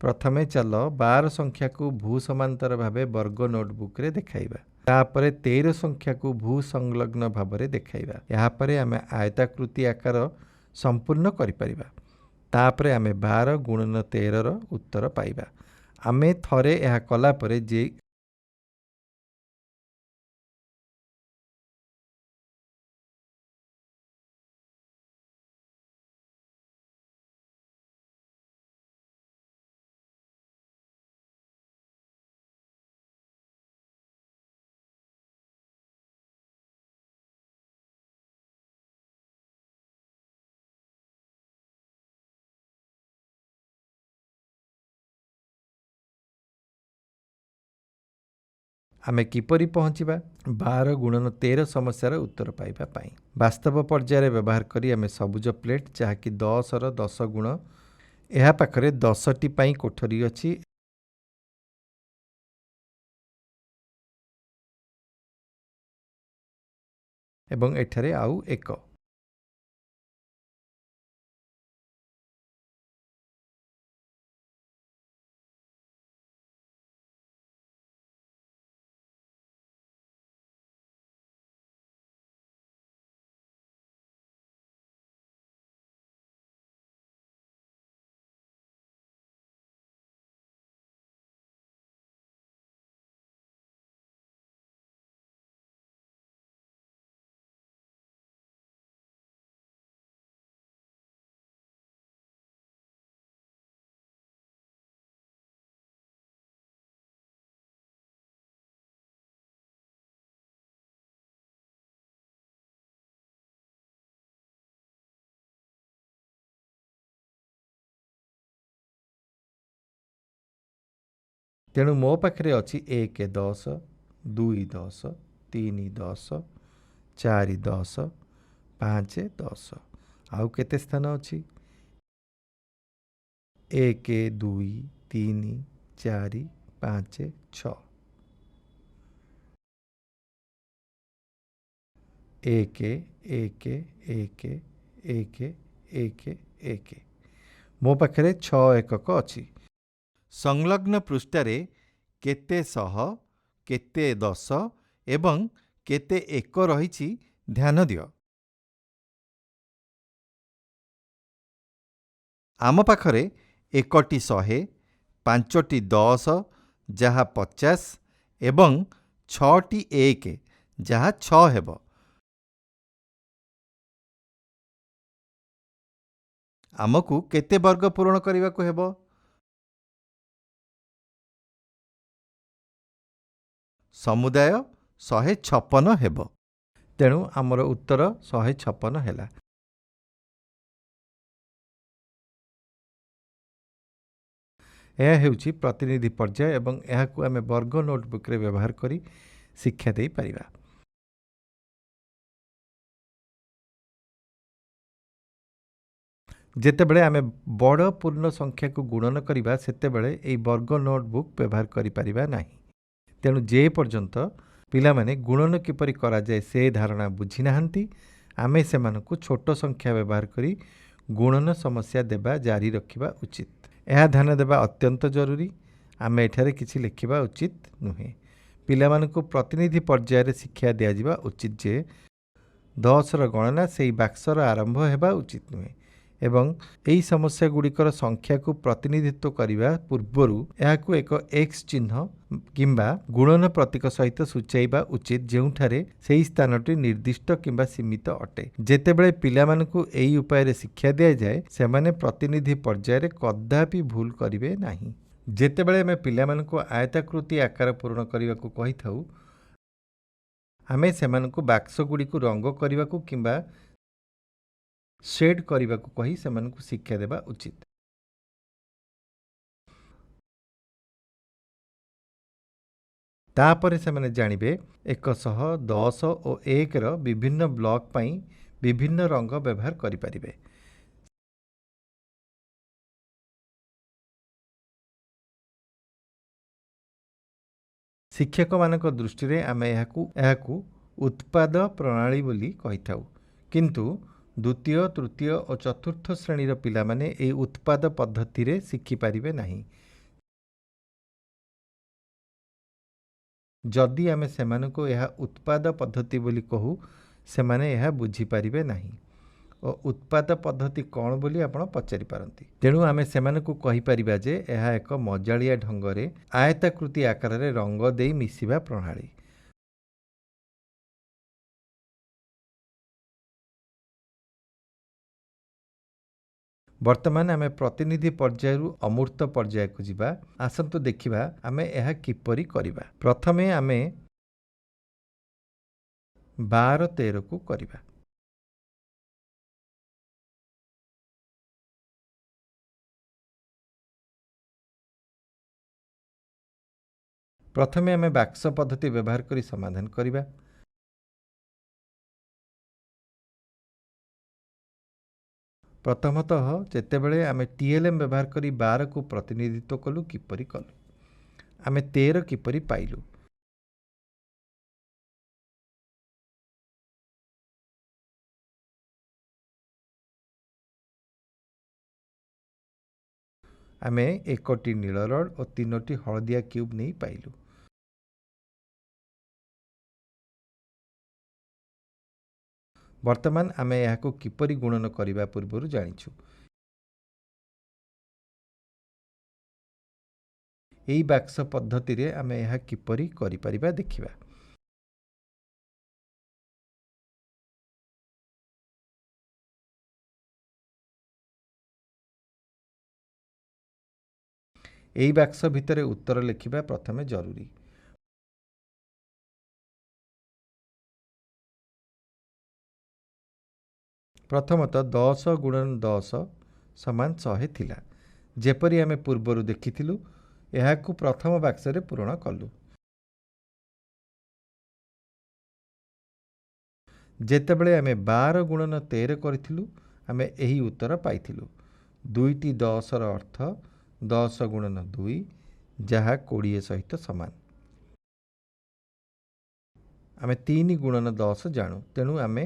प्रथमे चलो 12 संख्या को भू समांतर भावे वर्ग नोटबुक रे देखाइबा। तापरे 13 संख्या को भू संलग्न भावरे देखाइबा। यहाँ परे आमे आयताकृति आकार संपूर्ण करि परिबा। तापरे आमे 12 गुणन 13 रो उत्तर पाइबा। आमे थरे यह कला परे जे आमे किपरि पहुँचिबा 12 गुणन 13 समस्यार उत्तर पाइबा पाई। वास्तव पर्यायर व्यवहार करी आमे सबुज प्लेट जहाँकि 10 रो 10 गुण यह पाखरे 10टी पाई कोठरी अछि एवं एठारे आउ एक। तेणु मो पाखरे अछि 1 10 2 10 3 10 4 10 5 10 आउ केते स्थान अछि 1 2 3 4 5 6 1 1 1 1 1 1 मो पाखरे 6 एकक अछि। संलग्न पृष्ठारे केते सह केते 10 एवं केते एक रहिछि ध्यान दियो। आम पाखरे 1टी 100 5टी 10 जहा 50 एवं 6टी 1 जहा 6 हेबो। आमकु केते वर्ग पूरण करिबा को हेबो समुदाय 156 हेबो। तेणु आमर उत्तर 156 हेला। यह हेउची प्रतिनिधि पर्याय एवं एहाकु आमे वर्ग नोटबुक रे व्यवहार करी शिक्षा देई परिबा। ଯେତେବେଳେ ଆମେ ବଡ଼ ପୂର୍ଣ୍ଣ ସଂଖ୍ୟାକୁ ଗୁଣନ କରିବା ସେତେବେଳେ ଏହି ବର୍ଗ ନୋଟବୁକ୍ ବ୍ୟବହାର କରିପାରିବା ନାହିଁ। ତେଣୁ ଯେ ପର୍ଯ୍ୟନ୍ତ ପିଲାମାନେ ଗୁଣନ କିପରି କରାଯାଏ ସେ ଧାରଣା ବୁଝି ନାହାନ୍ତି, ଆମେ ସେମାନଙ୍କୁ ଛୋଟ ସଂଖ୍ୟା ବ୍ୟବହାର କରି ଗୁଣନ ସମସ୍ୟା ଦେବା ଜାରି ରଖିବା ଉଚିତ। ଏହା ଧ୍ୟାନ ଦେବା ଅତ୍ୟନ୍ତ ଜରୁରୀ। ଆମେ ଏଠାରେ କିଛି ଲେଖିବା ଉଚିତ ନୁହେଁ। ପିଲାମାନଙ୍କୁ ପ୍ରତିନିଧି ପର୍ଯ୍ୟାୟରେ ଶିକ୍ଷା ଦିଆଯିବା ଉଚିତ ଯେ 10ର ଗଣନା ସେହି ବାକ୍ସର ଆରମ୍ଭ ହେବା ଉଚିତ ନୁହେଁ ଏବଂ ଏହି ସମସ୍ୟା ଗୁଡ଼ିକର ସଂଖ୍ୟାକୁ ପ୍ରତିନିଧିତ୍ୱ କରିବା ପୂର୍ବରୁ ଏହାକୁ ଏକ ଏକ୍ସ ଚିହ୍ନ କିମ୍ବା ଗୁଣନ ପ୍ରତୀକ ସହିତ ସୂଚାଇବା ଉଚିତ ଯେଉଁଠାରେ ସେହି ସ୍ଥାନଟି ନିର୍ଦ୍ଦିଷ୍ଟ କିମ୍ବା ସୀମିତ ଅଟେ। ଯେତେବେଳେ ପିଲାମାନଙ୍କୁ ଏହି ଉପାୟରେ ଶିକ୍ଷା ଦିଆଯାଏ ସେମାନେ ପ୍ରତିନିଧି ପର୍ଯ୍ୟାୟରେ କଦାପି ଭୁଲ କରିବେ ନାହିଁ। ଯେତେବେଳେ ଆମେ ପିଲାମାନଙ୍କୁ ଆୟତାକୃତି ଆକାର ପୂରଣ କରିବାକୁ କହିଥାଉ ଆମେ ସେମାନଙ୍କୁ ବାକ୍ସଗୁଡ଼ିକୁ ରଙ୍ଗ କରିବାକୁ କିମ୍ବା ସେଡ୍ କରିବାକୁ କହି ସେମାନଙ୍କୁ ଶିକ୍ଷା ଦେବା ଉଚିତ। ତାପରେ ସେମାନେ ଜାଣିବେ 100, 10 ଓ 1ର ବିଭିନ୍ନ ବ୍ଲକ ପାଇଁ ବିଭିନ୍ନ ରଙ୍ଗ ବ୍ୟବହାର କରିପାରିବେ। ଶିକ୍ଷକମାନଙ୍କ ଦୃଷ୍ଟିରେ ଆମେ ଏହାକୁ ଉତ୍ପାଦ ପ୍ରଣାଳୀ ବୋଲି କହିଥାଉ, କିନ୍ତୁ ଦ୍ୱିତୀୟ, ତୃତୀୟ ଓ ଚତୁର୍ଥ ଶ୍ରେଣୀର ପିଲାମାନେ ଏହି ଉତ୍ପାଦ ପଦ୍ଧତିରେ ଶିଖିପାରିବେ ନାହିଁ। ଯଦି ଆମେ ସେମାନଙ୍କୁ ଏହା ଉତ୍ପାଦ ପଦ୍ଧତି ବୋଲି କହୁ ସେମାନେ ଏହା ବୁଝିପାରିବେ ନାହିଁ ଓ ଉତ୍ପାଦ ପଦ୍ଧତି କ'ଣ ବୋଲି ଆପଣ ପଚାରିପାରନ୍ତି। ତେଣୁ ଆମେ ସେମାନଙ୍କୁ କହିପାରିବା ଯେ ଏହା ଏକ ମଜାଳିଆ ଢଙ୍ଗରେ ଆୟତାକୃତି ଆକାରରେ ରଙ୍ଗ ଦେଇ ମିଶିବା ପ୍ରଣାଳୀ। ବର୍ତ୍ତମାନ ଆମେ ପ୍ରତିନିଧି ପର୍ଯ୍ୟାୟରୁ ଅମୂର୍ତ୍ତ ପର୍ଯ୍ୟାୟକୁ ଯିବା। ଆସନ୍ତୁ ଦେଖିବା ଆମେ ଏହା କିପରି କରିବା। ପ୍ରଥମେ ଆମେ 12, 13କୁ କରିବା। ପ୍ରଥମେ ଆମେ ବାକ୍ସ ପଦ୍ଧତି ବ୍ୟବହାର କରି ସମାଧାନ କରିବା। ପ୍ରଥମତଃ ଯେତେବେଳେ ଆମେ TLM ବ୍ୟବହାର କରି 12କୁ ପ୍ରତିନିଧିତ୍ୱ କଲୁ କିପରି କଲୁ, ଆମେ 13 କିପରି ପାଇଲୁ। ଆମେ 1ଟି ନୀଳ ରଡ୍ ଓ 3ଟି ହଳଦିଆ କ୍ୟୁବ୍ ନେଇ ପାଇଲୁ। ବର୍ତ୍ତମାନ ଆମେ ଏହାକୁ କିପରି ଗୁଣନ କରିବା ପୂର୍ବରୁ ଜାଣିଛୁ। ଏହି ବାକ୍ସ ପଦ୍ଧତିରେ ଆମେ ଏହା କିପରି କରିପାରିବା ଦେଖିବା। ଏହି ବାକ୍ସ ଭିତରେ ଉତ୍ତର ଲେଖିବା ପ୍ରଥମେ ଜରୁରୀ। ପ୍ରଥମତଃ 10 ଗୁଣନ 10 ସମାନ 100 ଥିଲା। ଯେପରି ଆମେ ପୂର୍ବରୁ ଦେଖିଥିଲୁ ଏହାକୁ ପ୍ରଥମ ବାକ୍ସରେ ପୂରଣ କଲୁ। ଯେତେବେଳେ ଆମେ 12 ଗୁଣନ 13 କରିଥିଲୁ ଆମେ ଏହି ଉତ୍ତର ପାଇଥିଲୁ। 2ଟି 10ର ଅର୍ଥ 10 ଗୁଣନ 2 ଯାହା 20 ସହିତ ସମାନ। ଆମେ 3 ଗୁଣନ 10 ଜାଣୁ, ତେଣୁ ଆମେ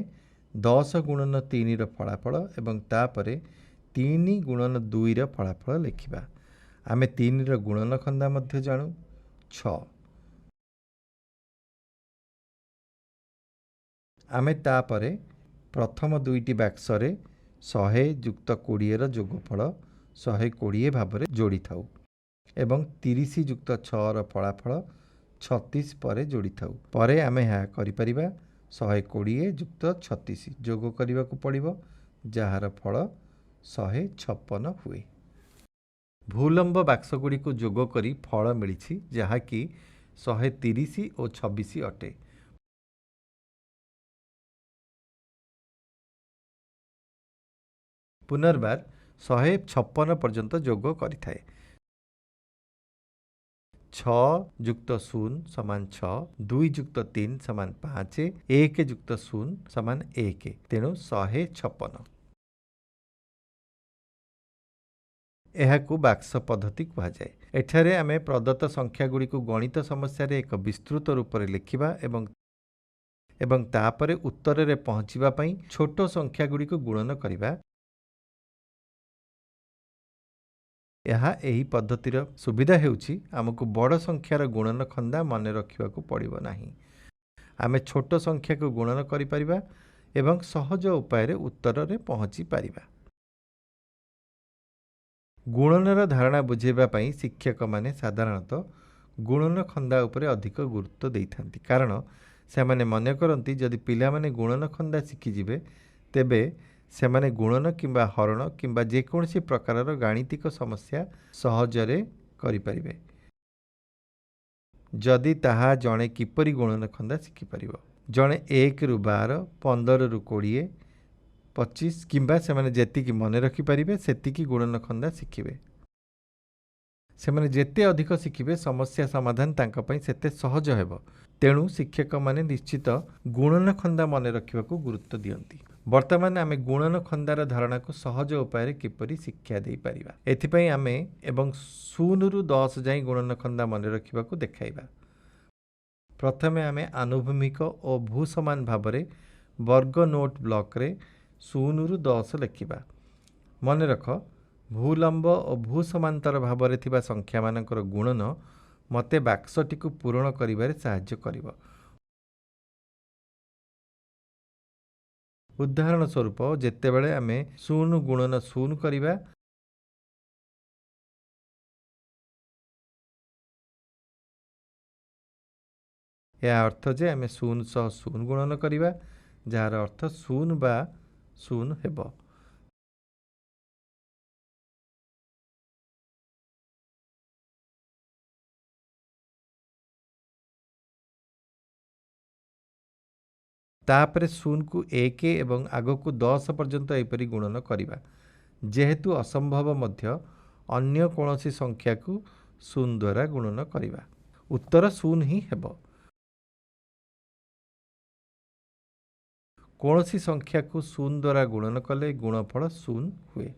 10 ଗୁଣନ 3ର ଫଳାଫଳ ଏବଂ ତାପରେ 3 ଗୁଣନ 2ର ଫଳାଫଳ ଲେଖିବା। ଆମେ 3ର ଗୁଣନ ଖନ୍ଦା ମଧ୍ୟ ଜାଣୁ 6। ଆମେ ତାପରେ ପ୍ରଥମ 2ଟି ବାକ୍ସରେ 100 ଯୁକ୍ତ 20ର ଯୋଗଫଳ 120 ଭାବରେ ଯୋଡ଼ିଥାଉ ଏବଂ 30 ଯୁକ୍ତ 6ର ଫଳାଫଳ 36 ପରେ ଯୋଡ଼ିଥାଉ। ପରେ ଆମେ ଏହା କରିପାରିବା 120 ଯୁକ୍ତ 36 ଯୋଗ କରିବାକୁ ପଡ଼ିବ ଯାହାର ଫଳ 156 ହୁଏ। ଭୂଲମ୍ବ ବାକ୍ସଗୁଡ଼ିକୁ ଯୋଗ କରି ଫଳ ମିଳିଛି ଯାହାକି 130 ଓ 26 ଅଟେ। ପୁନର୍ବାର 156 ପର୍ଯ୍ୟନ୍ତ ଯୋଗ କରିଥାଏ। 6 ଯୁକ୍ତ 0 ସମାନ 6, 2 ଯୁକ୍ତ 3 ସମାନ 5, 1 ଯୁକ୍ତ 0 ସମାନ 1, ତେଣୁ 156। ଏହାକୁ ବାକ୍ସ ପଦ୍ଧତି କୁହାଯାଏ। ଏଠାରେ ଆମେ ପ୍ରଦତ୍ତ ସଂଖ୍ୟାଗୁଡ଼ିକୁ ଗଣିତ ସମସ୍ୟାରେ ଏକ ବିସ୍ତୃତ ରୂପରେ ଲେଖିବା ଏବଂ ତାପରେ ଉତ୍ତରରେ ପହଞ୍ଚିବା ପାଇଁ ଛୋଟ ସଂଖ୍ୟାଗୁଡ଼ିକୁ ଗୁଣନ କରିବା। ଏହି ପଦ୍ଧତିର ସୁବିଧା ହେଉଛି ଆମକୁ ବଡ଼ ସଂଖ୍ୟାର ଗୁଣନ ଖନ୍ଦା ମନେ ରଖିବାକୁ ପଡ଼ିବ ନାହିଁ। ଆମେ ଛୋଟ ସଂଖ୍ୟାକୁ ଗୁଣନ କରିପାରିବା ଏବଂ ସହଜ ଉପାୟରେ ଉତ୍ତରରେ ପହଞ୍ଚି ପାରିବା। ଗୁଣନର ଧାରଣା ବୁଝାଇବା ପାଇଁ ଶିକ୍ଷକମାନେ ସାଧାରଣତଃ ଗୁଣନ ଖନ୍ଦା ଉପରେ ଅଧିକ ଗୁରୁତ୍ୱ ଦେଇଥାନ୍ତି, କାରଣ ସେମାନେ ମନେ କରନ୍ତି ଯଦି ପିଲାମାନେ ଗୁଣନ ଖନ୍ଦା ଶିଖିଯିବେ ତେବେ ସେମାନେ ଗୁଣନ କିମ୍ବା ହରଣ କିମ୍ବା ଯେକୌଣସି ପ୍ରକାରର ଗାଣିତିକ ସମସ୍ୟା ସହଜରେ କରିପାରିବେ। ଯଦି ତାହା ଜଣେ କିପରି ଗୁଣନ ଖନ୍ଦା ଶିଖିପାରିବ? ଜଣେ 1ରୁ 12, 15ରୁ 20, 25 କିମ୍ବା ସେମାନେ ଯେତିକି ମନେ ରଖିପାରିବେ ସେତିକି ଗୁଣନ ଖନ୍ଦା ଶିଖିବେ। ସେମାନେ ଯେତେ ଅଧିକ ଶିଖିବେ ସମସ୍ୟା ସମାଧାନ ତାଙ୍କ ପାଇଁ ସେତେ ସହଜ ହେବ। ତେଣୁ ଶିକ୍ଷକମାନେ ନିଶ୍ଚିତ ଗୁଣନ ଖନ୍ଦା ମନେ ରଖିବାକୁ ଗୁରୁତ୍ୱ ଦିଅନ୍ତି। ବର୍ତ୍ତମାନ ଆମେ ଗୁଣନ ଖନ୍ଦାର ଧାରଣାକୁ ସହଜ ଉପାୟରେ କିପରି ଶିକ୍ଷା ଦେଇପାରିବା ଏଥିପାଇଁ ଆମେ 0ରୁ 10 ଯାଏଁ ଗୁଣନ ଖନ୍ଦା ମନେ ରଖିବାକୁ ଦେଖାଇବା। ପ୍ରଥମେ ଆମେ ଆନୁଭୂମିକ ଓ ଭୂସମାନ ଭାବରେ ବର୍ଗ ନୋଟ ବ୍ଲକରେ 0ରୁ 10 ଲେଖିବା। ମନେ ରଖ, ଭୂଲମ୍ବ ଓ ଭୂସମାନ୍ତର ଭାବରେ ଥିବା ସଂଖ୍ୟାମାନଙ୍କର ଗୁଣନ ମୋତେ ବାକ୍ସଟିକୁ ପୂରଣ କରିବାରେ ସାହାଯ୍ୟ କରିବ। ଉଦାହରଣ ସ୍ୱରୂପ, ଯେତେବେଳେ ଆମେ 0 ଗୁଣନ 0 କରିବା ଏହା ଅର୍ଥ ଯେ ଆମେ 0 ସହ 0 ଗୁଣନ କରିବା, ଯାହାର ଅର୍ଥ 0 ବା 0 ହେବ। ତାପରେ 0କୁ 1 ଏବଂ ଆଗକୁ 10 ପର୍ଯ୍ୟନ୍ତ ଏପରି ଗୁଣନ କରିବା। ଯେହେତୁ ଅସମ୍ଭବ ମଧ୍ୟ ଅନ୍ୟ କୌଣସି ସଂଖ୍ୟାକୁ 0 ଦ୍ୱାରା ଗୁଣନ କରିବା। ଉତ୍ତର 0 ହିଁ ହେବ। କୌଣସି ସଂଖ୍ୟାକୁ 0 ଦ୍ୱାରା ଗୁଣନ କଲେ ଗୁଣଫଳ 0 ହୁଏ।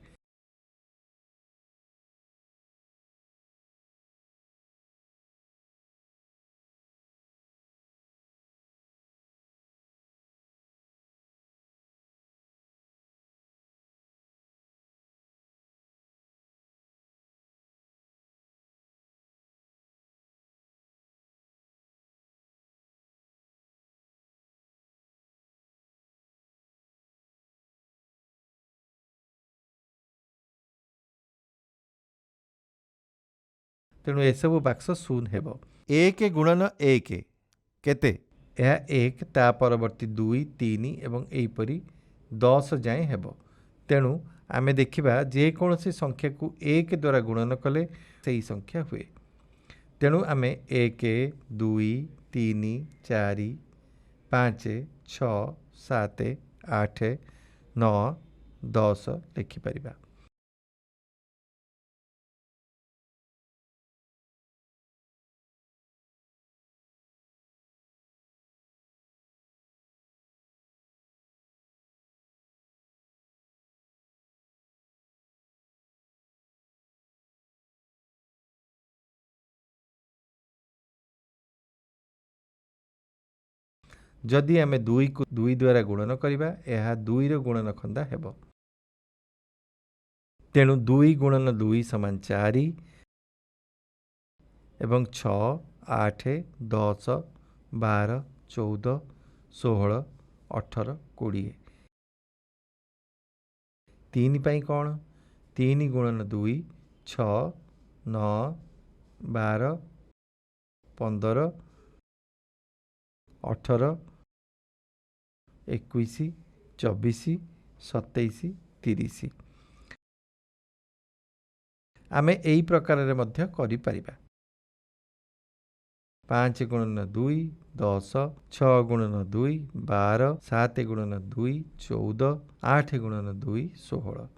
ତେଣୁ ଏସବୁ ବାକ୍ସ 0 ହେବ। 1 ଗୁଣନ 1 କେତେ? ଏହା 1, ତା ପରବର୍ତ୍ତୀ 2, 3 ଏବଂ ଏହିପରି 10 ଯାଏଁ ହେବ। ତେଣୁ ଆମେ ଦେଖିବା ଯେକୌଣସି ସଂଖ୍ୟାକୁ 1 ଦ୍ୱାରା ଗୁଣନ କଲେ ସେହି ସଂଖ୍ୟା ହୁଏ। ତେଣୁ ଆମେ 1, 2, 3, 4, 5, 6, 7, 8, 9, 10 ଲେଖିପାରିବା। ଯଦି ଆମେ 2କୁ 2 ଦ୍ୱାରା ଗୁଣନ କରିବା, ଏହା 2ର ଗୁଣନ ଖନ୍ଦା ହେବ। ତେଣୁ 2 ଗୁଣନ 2 ସମାନ 4 ଏବଂ 6, 8, 10, 12, 14, 16, 18, 20। 3 ପାଇଁ କ'ଣ? 3 ଗୁଣନ 2, 6, 9, 12, 15, 18, 21, 24, 27, 30। ଆମେ ଏହି ପ୍ରକାରରେ ମଧ୍ୟ କରିପାରିବା। 5 ଗୁଣନ 2, 10, 6 ଗୁଣନ 2, 12, 7 ଗୁଣନ 2, 14, 8 ଗୁଣନ 2, 16।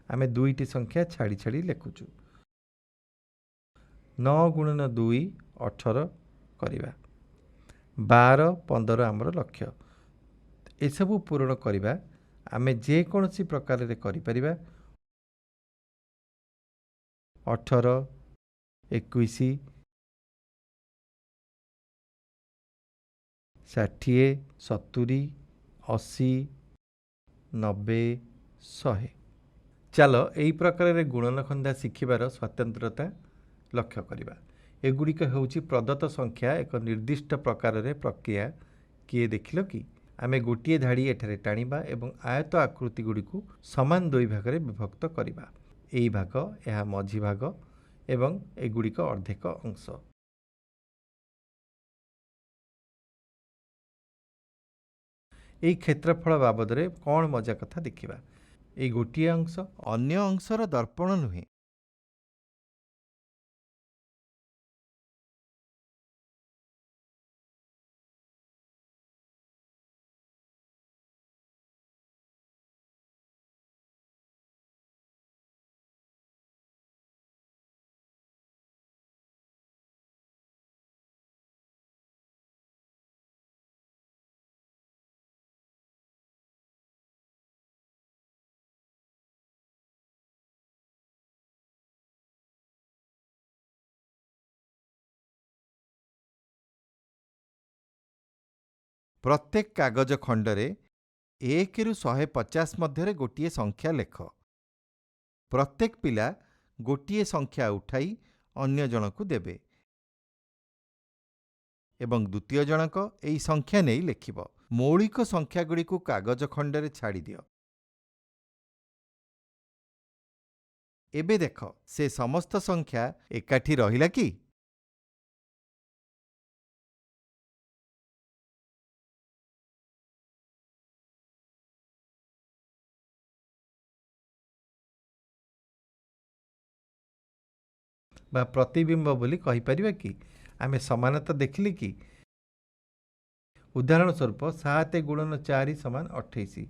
ଆମେ 2ଟି ସଂଖ୍ୟା ଛାଡ଼ି ଛାଡ଼ି ଲେଖୁଛୁ। 9 ଗୁଣନ 2, 18 କରିବା। 12, 15 ଆମର ଲକ୍ଷ୍ୟ। ଏସବୁ ପୂରଣ କରିବା आमे जेकोसी प्रकार रे करि परिबा 18 21 60 70 80 90 100 चलो एई प्रकार रे गुणन खंदा शिखिबार स्वतंत्रता लक्ष्य करिबा। एगुड़िक हेउची प्रदत्त संख्या एक निर्दिष्ट प्रकार रे प्रक्रिया किए देखिल कि आमे गोटिए धाड़ी एठारे टाणिबा एवं आयत आकृति गुड़िकु समान दुई भागरे विभक्त करिबा। एई भाग एहा मझी भाग एवं एगुड़िक अर्धेक अंश। एई क्षेत्रफल बाबदरे कौन मजा कथा देखिबा। एई गोटिए अंश अन्य अंशर दर्पण नुहे। प्रत्येक कागज खंडरे 1 रु 150 मध्यरे गोटिए संख्या लेख। प्रत्येक पिला गोटिए संख्या उठाई अन्य जनकु देबे एवं द्वितीय जनक एई संख्या नेई लेखिब। मौलिक संख्या गुड़िकु कागज खंडरे छाड़ी दियो। एबे देख से समस्त संख्या एकाठी रहिला कि? बा प्रतिबिंब बोली कहि परिबा कि आमे समानता देखिले कि उदाहरण स्वरूप 7 गुणन 4 समान 28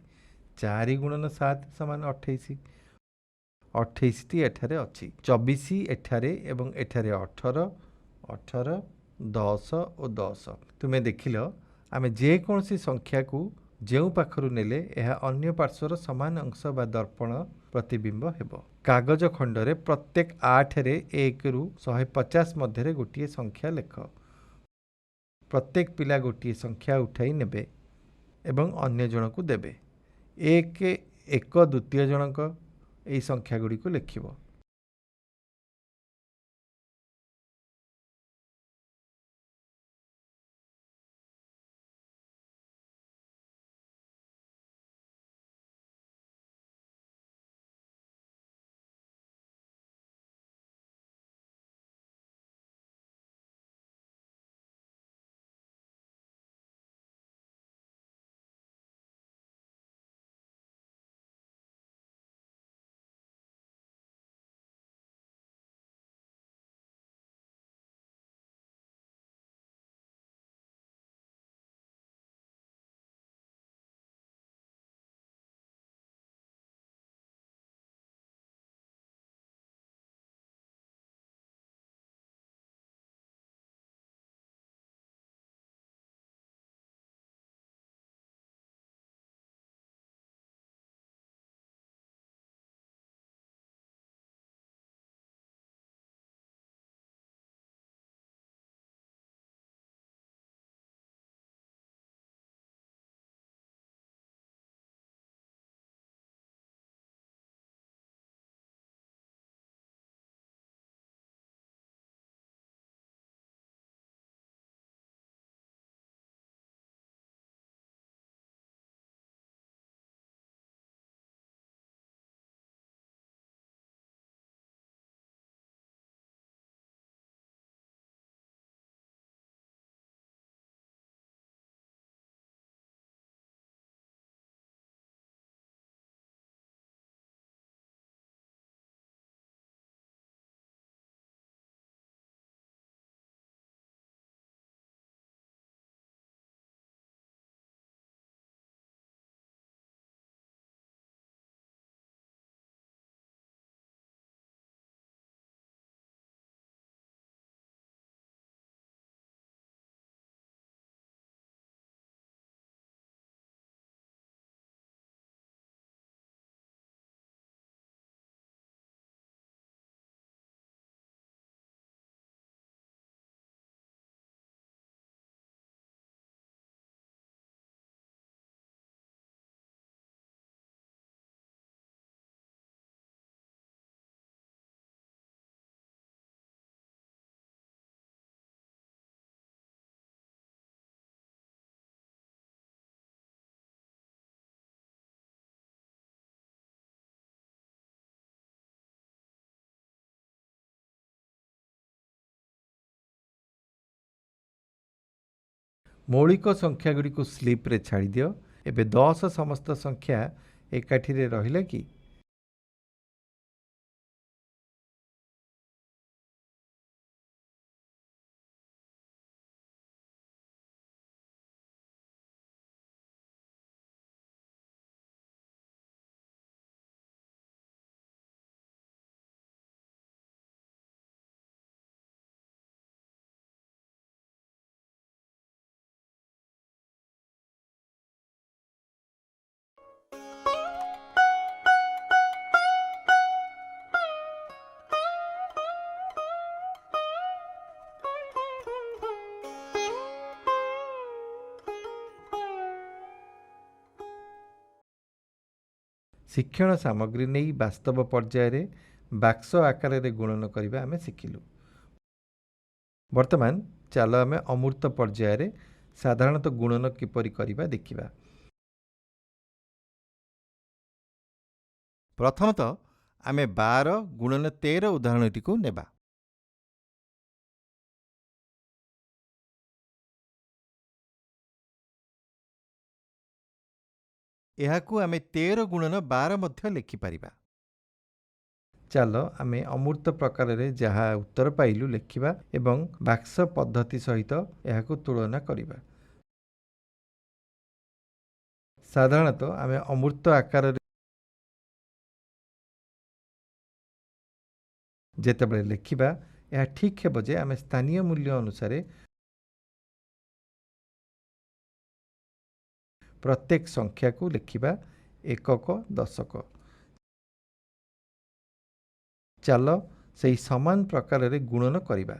4 गुणन 7 समान 28 28 टी एठारे अछि 24 एठारे एवं एठारे 18 18 10 और 10 तुमे देखिलो आमे जे कोनसी संख्या को जेउ पाखरु नेले एहा अन्य पार्श्वर समान अंश बा दर्पण प्रतिबिंब हेबो। कागज खंडरे प्रत्येक 8 रे 1 रु 150 मध्यरे गोटिए संख्या लेख। प्रत्येक पिला गोटिए संख्या उठाई नेबे एवं अन्य जनकु देबे। एक द्वितीय जनक एई संख्या गुड़ी को लेखिबो। मौलिक संख्यागुड़िक स्लीप्रे छाड़ी दियो। एबे 10 समस्त संख्या एकाठीरे रहिला कि? शिक्षण सामग्री नहीं वास्तव पर्यायर बाक्स आकार रे गुणन करबा आमे शिखिलु। वर्तमान चलो आमे अमूर्त पर्यायर साधारणतः गुणन किपरि करबा देखिबा। प्रथमतः आमे 12 गुणन 13 उदाहरणटी को नेबा। एहाकू आमे 13 गुणन 12 मध्य लिखि परिबा। चलो आमे अमूर्त प्रकार रे जहा उत्तर पाइलु लिखिबा एवं बाक्स पद्धति सहित एहाकू तुलना करिबा। साधारणतः आमे अमूर्त आकार रे जेतेबेले लिखिबा यह ठीक हेबो जे आमे स्थानीय मूल्य अनुसार प्रत्येक संख्या को लिखिबा एकक दशक। चलो सही समान प्रकार रे गुणन करिबा।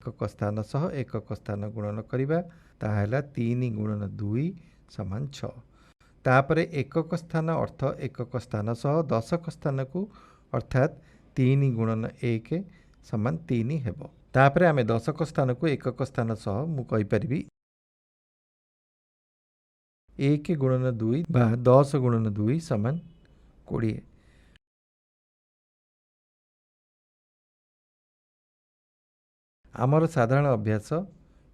एकक स्थान सह एकक स्थान गुणन करिबा ताहेला 3 गुणन 2 समान 6। तापरे एकक स्थान अर्थ एकक स्थान सह दशक स्थान को अर्थात 3 गुणन 1 समान 3 हेबो। तापरे आमे दशक स्थान को एकक स्थान सह मु कहि परिबी 1 गुणन 2 बा 10 गुणन 2 समान 20। आमर साधारण अभ्यास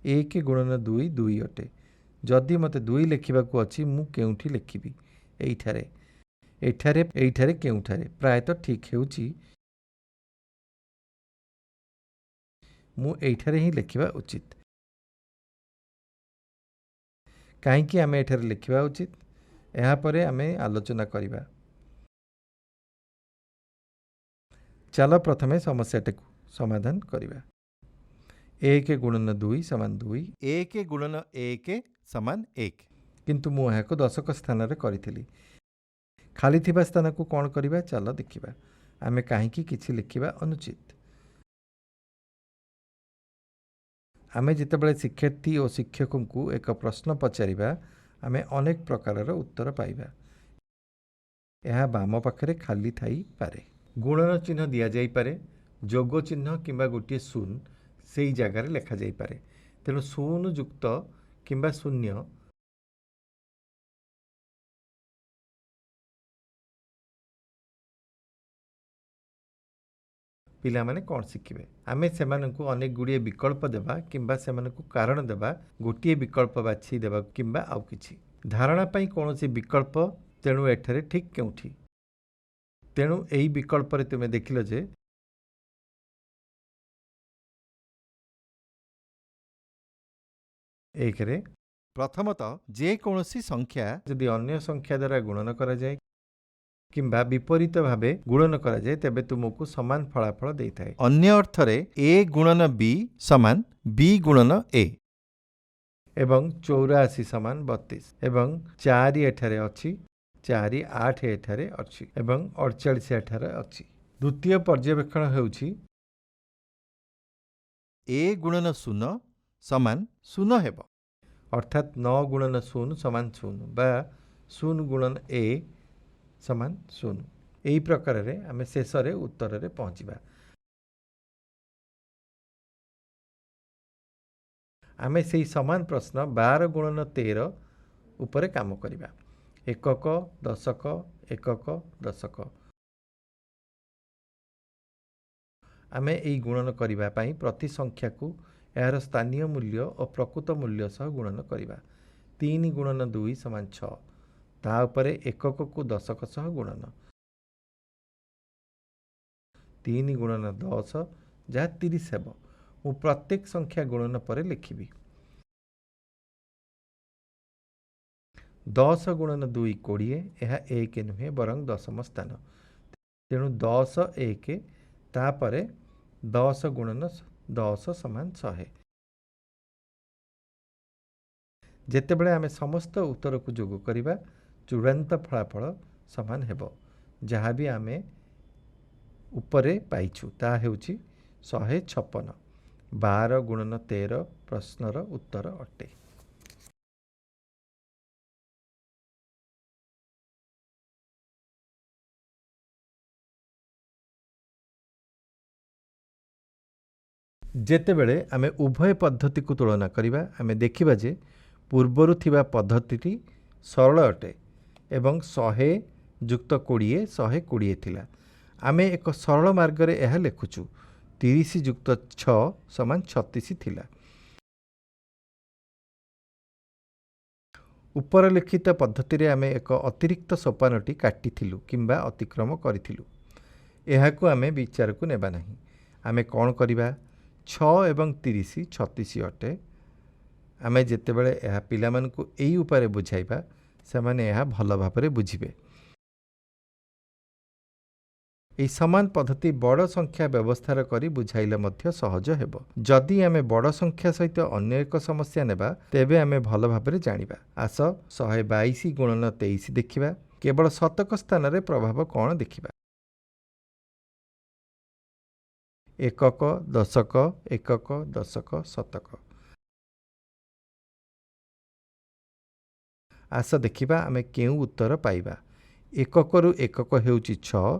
1 गुणन 2 2 अटे। जदि मते 2 लिखिबाकू अछि मु केउठी लिखिबी? एइठारे एइठारे एइठारे केउठारे प्रायतः ठीक हेउची मु एइठारे ही लिखिबा उचित। काहे कि आमे एठारे लिखिबा उचित एहा परे आमे आलोचना करिबा। चलो प्रथमे समस्याटाकू समाधान करिबा। 1 गुणन 2 समान 2 1 गुणन 1 समान 1 किंतु मु एहाको दशक स्थान रे करिथिली। खाली थिबा स्थान को कोन करिबा चलो देखिबा। आमे काहे कि किछि लिखिबा अनुचित। आमे जितेबेले शिक्षार्थी और शिक्षकों को एक प्रश्न पचारिबा आमे अनेक प्रकार उत्तर पाइबा। यह बाम पाखरे खाली थाई पारे। गुणन चिन्ह दिया जाई पारे। जोग चिन्ह किंबा गोटे शून्य से जगार लेखा जाई पारे। तेणु शून्य युक्त किंबा शून्य पिला माने कौन शिखिबे? आमे सेमानंकु अनेक गुड़िए विकल्प देबा किंबा सेमानंकु कारण देबा गोटिए विकल्प बाछि देबा किंबा आउ किछि धारणा पई कोनोसी विकल्प तेणु एठारे ठीक केउठी। तेणु एही विकल्प रे तुमे देखिलो जे एकरे प्रथमतः जे कोनोसी संख्या यदि अन्य संख्या द्वारा गुणन करा जाए किंबा विपरीत भावे गुणन करा जाए तेबे तुमको समान फलाफल देइथाय। अन्य अर्थरे a गुणन b समान b गुणन a एवं 84 समान 32 एवं 4 एठारे अछि 4 8 एठारे अछि एवं 48 एठारे अछि। द्वितीय पर्यवेक्षण हेउछि a गुणन 0 समान 0 हेबो अर्थात 9 गुणन 0 समान 0 बा 0 गुणन a समान 0। यही प्रकार रे आमे शेष रे उत्तर रे पहुंचीबा। आमे सेही समान प्रश्न 12 गुणन 13 उपरे काम करिबा। एकक दशक एकक दशक। आमे एई गुणन करिबा पई प्रति संख्या को यार स्थानीय मूल्य और प्रकृत मूल्य सह गुणन करिबा। 3 गुणन 2 समान 6। ता उपरे एकक को दशक सह गुणन। 3 गुणन 10 जहाँ 30 हेब। मु प्रत्येक संख्या गुणन पर लिखिबी। 10 गुणन 2 20 यह 1 नुहे बरং दशम स्थान। तेणु 10 1 तापर 10 गुणन 10 समान 100। जेतेबेले आमे समस्त उत्तर को जोग करिबा चूड़ांत फलाफल समान हेब। जहाँ भी आमे उपरे पाइछु ता हेउची 156। 12 गुणन 13 प्रश्नर उत्तर अटे। जेतेबेले आमे उभय पद्धति को तुलना करिबा आमे देखिबा जे पूर्वरु थिबा पद्धतिटी सरल अटे एवं 100 जुक्त 20 120 थिला। आमे एक सरल मार्ग रे एहा लेखुछु 30 जुक्त 6 समान 36 थिला। उपर लिखित पद्धति रे आमे एक अतिरिक्त सोपानटी काटिथिलु किंबा अतिक्रम करिथिलु। एहाकु आमे विचार को नेबा नाही। आमे कोन करिबा 6 एवं 30 36 अटे। आमे जेतेबेले एहा पिलामान को एई उपारे बुझाइबा सेमाने एहा भल भाबरे बुझिबे। एई समान पद्धति बड़ संख्या व्यवस्थार करी बुझाइले मध्य सहज हेबो। जदि आमे बड़ संख्या सहित अन्य एक समस्या नेबा तेबे आमे भल भाबरे जानिबा। आस 122 गुणन 23 देखिबा। केवल शतक स्थान रे प्रभाव कोन देखिबा। एकक दशक एकक दशक शतक। आस देखिबा आमे केउ उत्तर पाइबा। एकक रु एकक हेउची 6।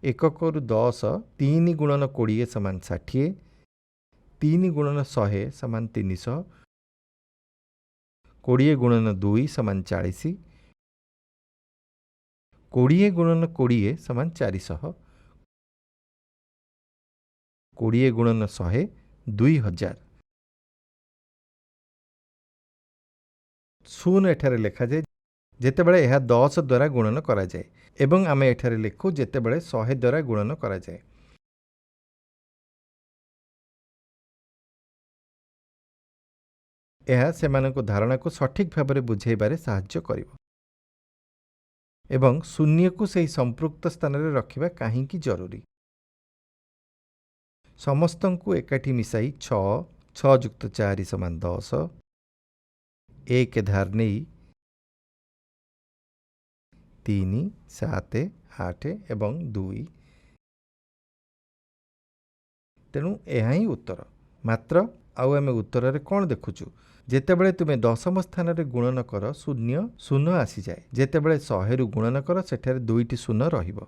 एकक रु 10 3 गुणन 20 समान 60। 3 गुणन 100 समान 300। 20 गुणन 2 समान 40। 20 गुणन 20 समान 400। 20 गुणन 100 2000। शून्य एठारे लेखा जाए जेतेबेले यह 10 द्वारा गुणन करा जाए एवं आमे एठारे लिखु जेतेबेले 100 द्वारा गुणन करा जाए। यह सेमानक धारणा को सठिक भाबरे बुझाइबारे साहाय्य करिवो एवं शून्य को सही संपृक्त स्थान रे रखिबा काहींकी जरूरी। समस्तंकु एकाठी मिसाई 6 6 जुक्त 4 समान 10। 1 धार नहीं 3 7 8 एवं 2। तेणु यह ही उत्तर। मात्र आउ आमे उत्तर रे कोन देखुचु जेतेबेले तुमे दशम स्थान रे गुणन कर शून्य शून्य आसी जाए। जेतेबेले 100 रु गुणन कर सेठारे 2टी शून्य रहिबो।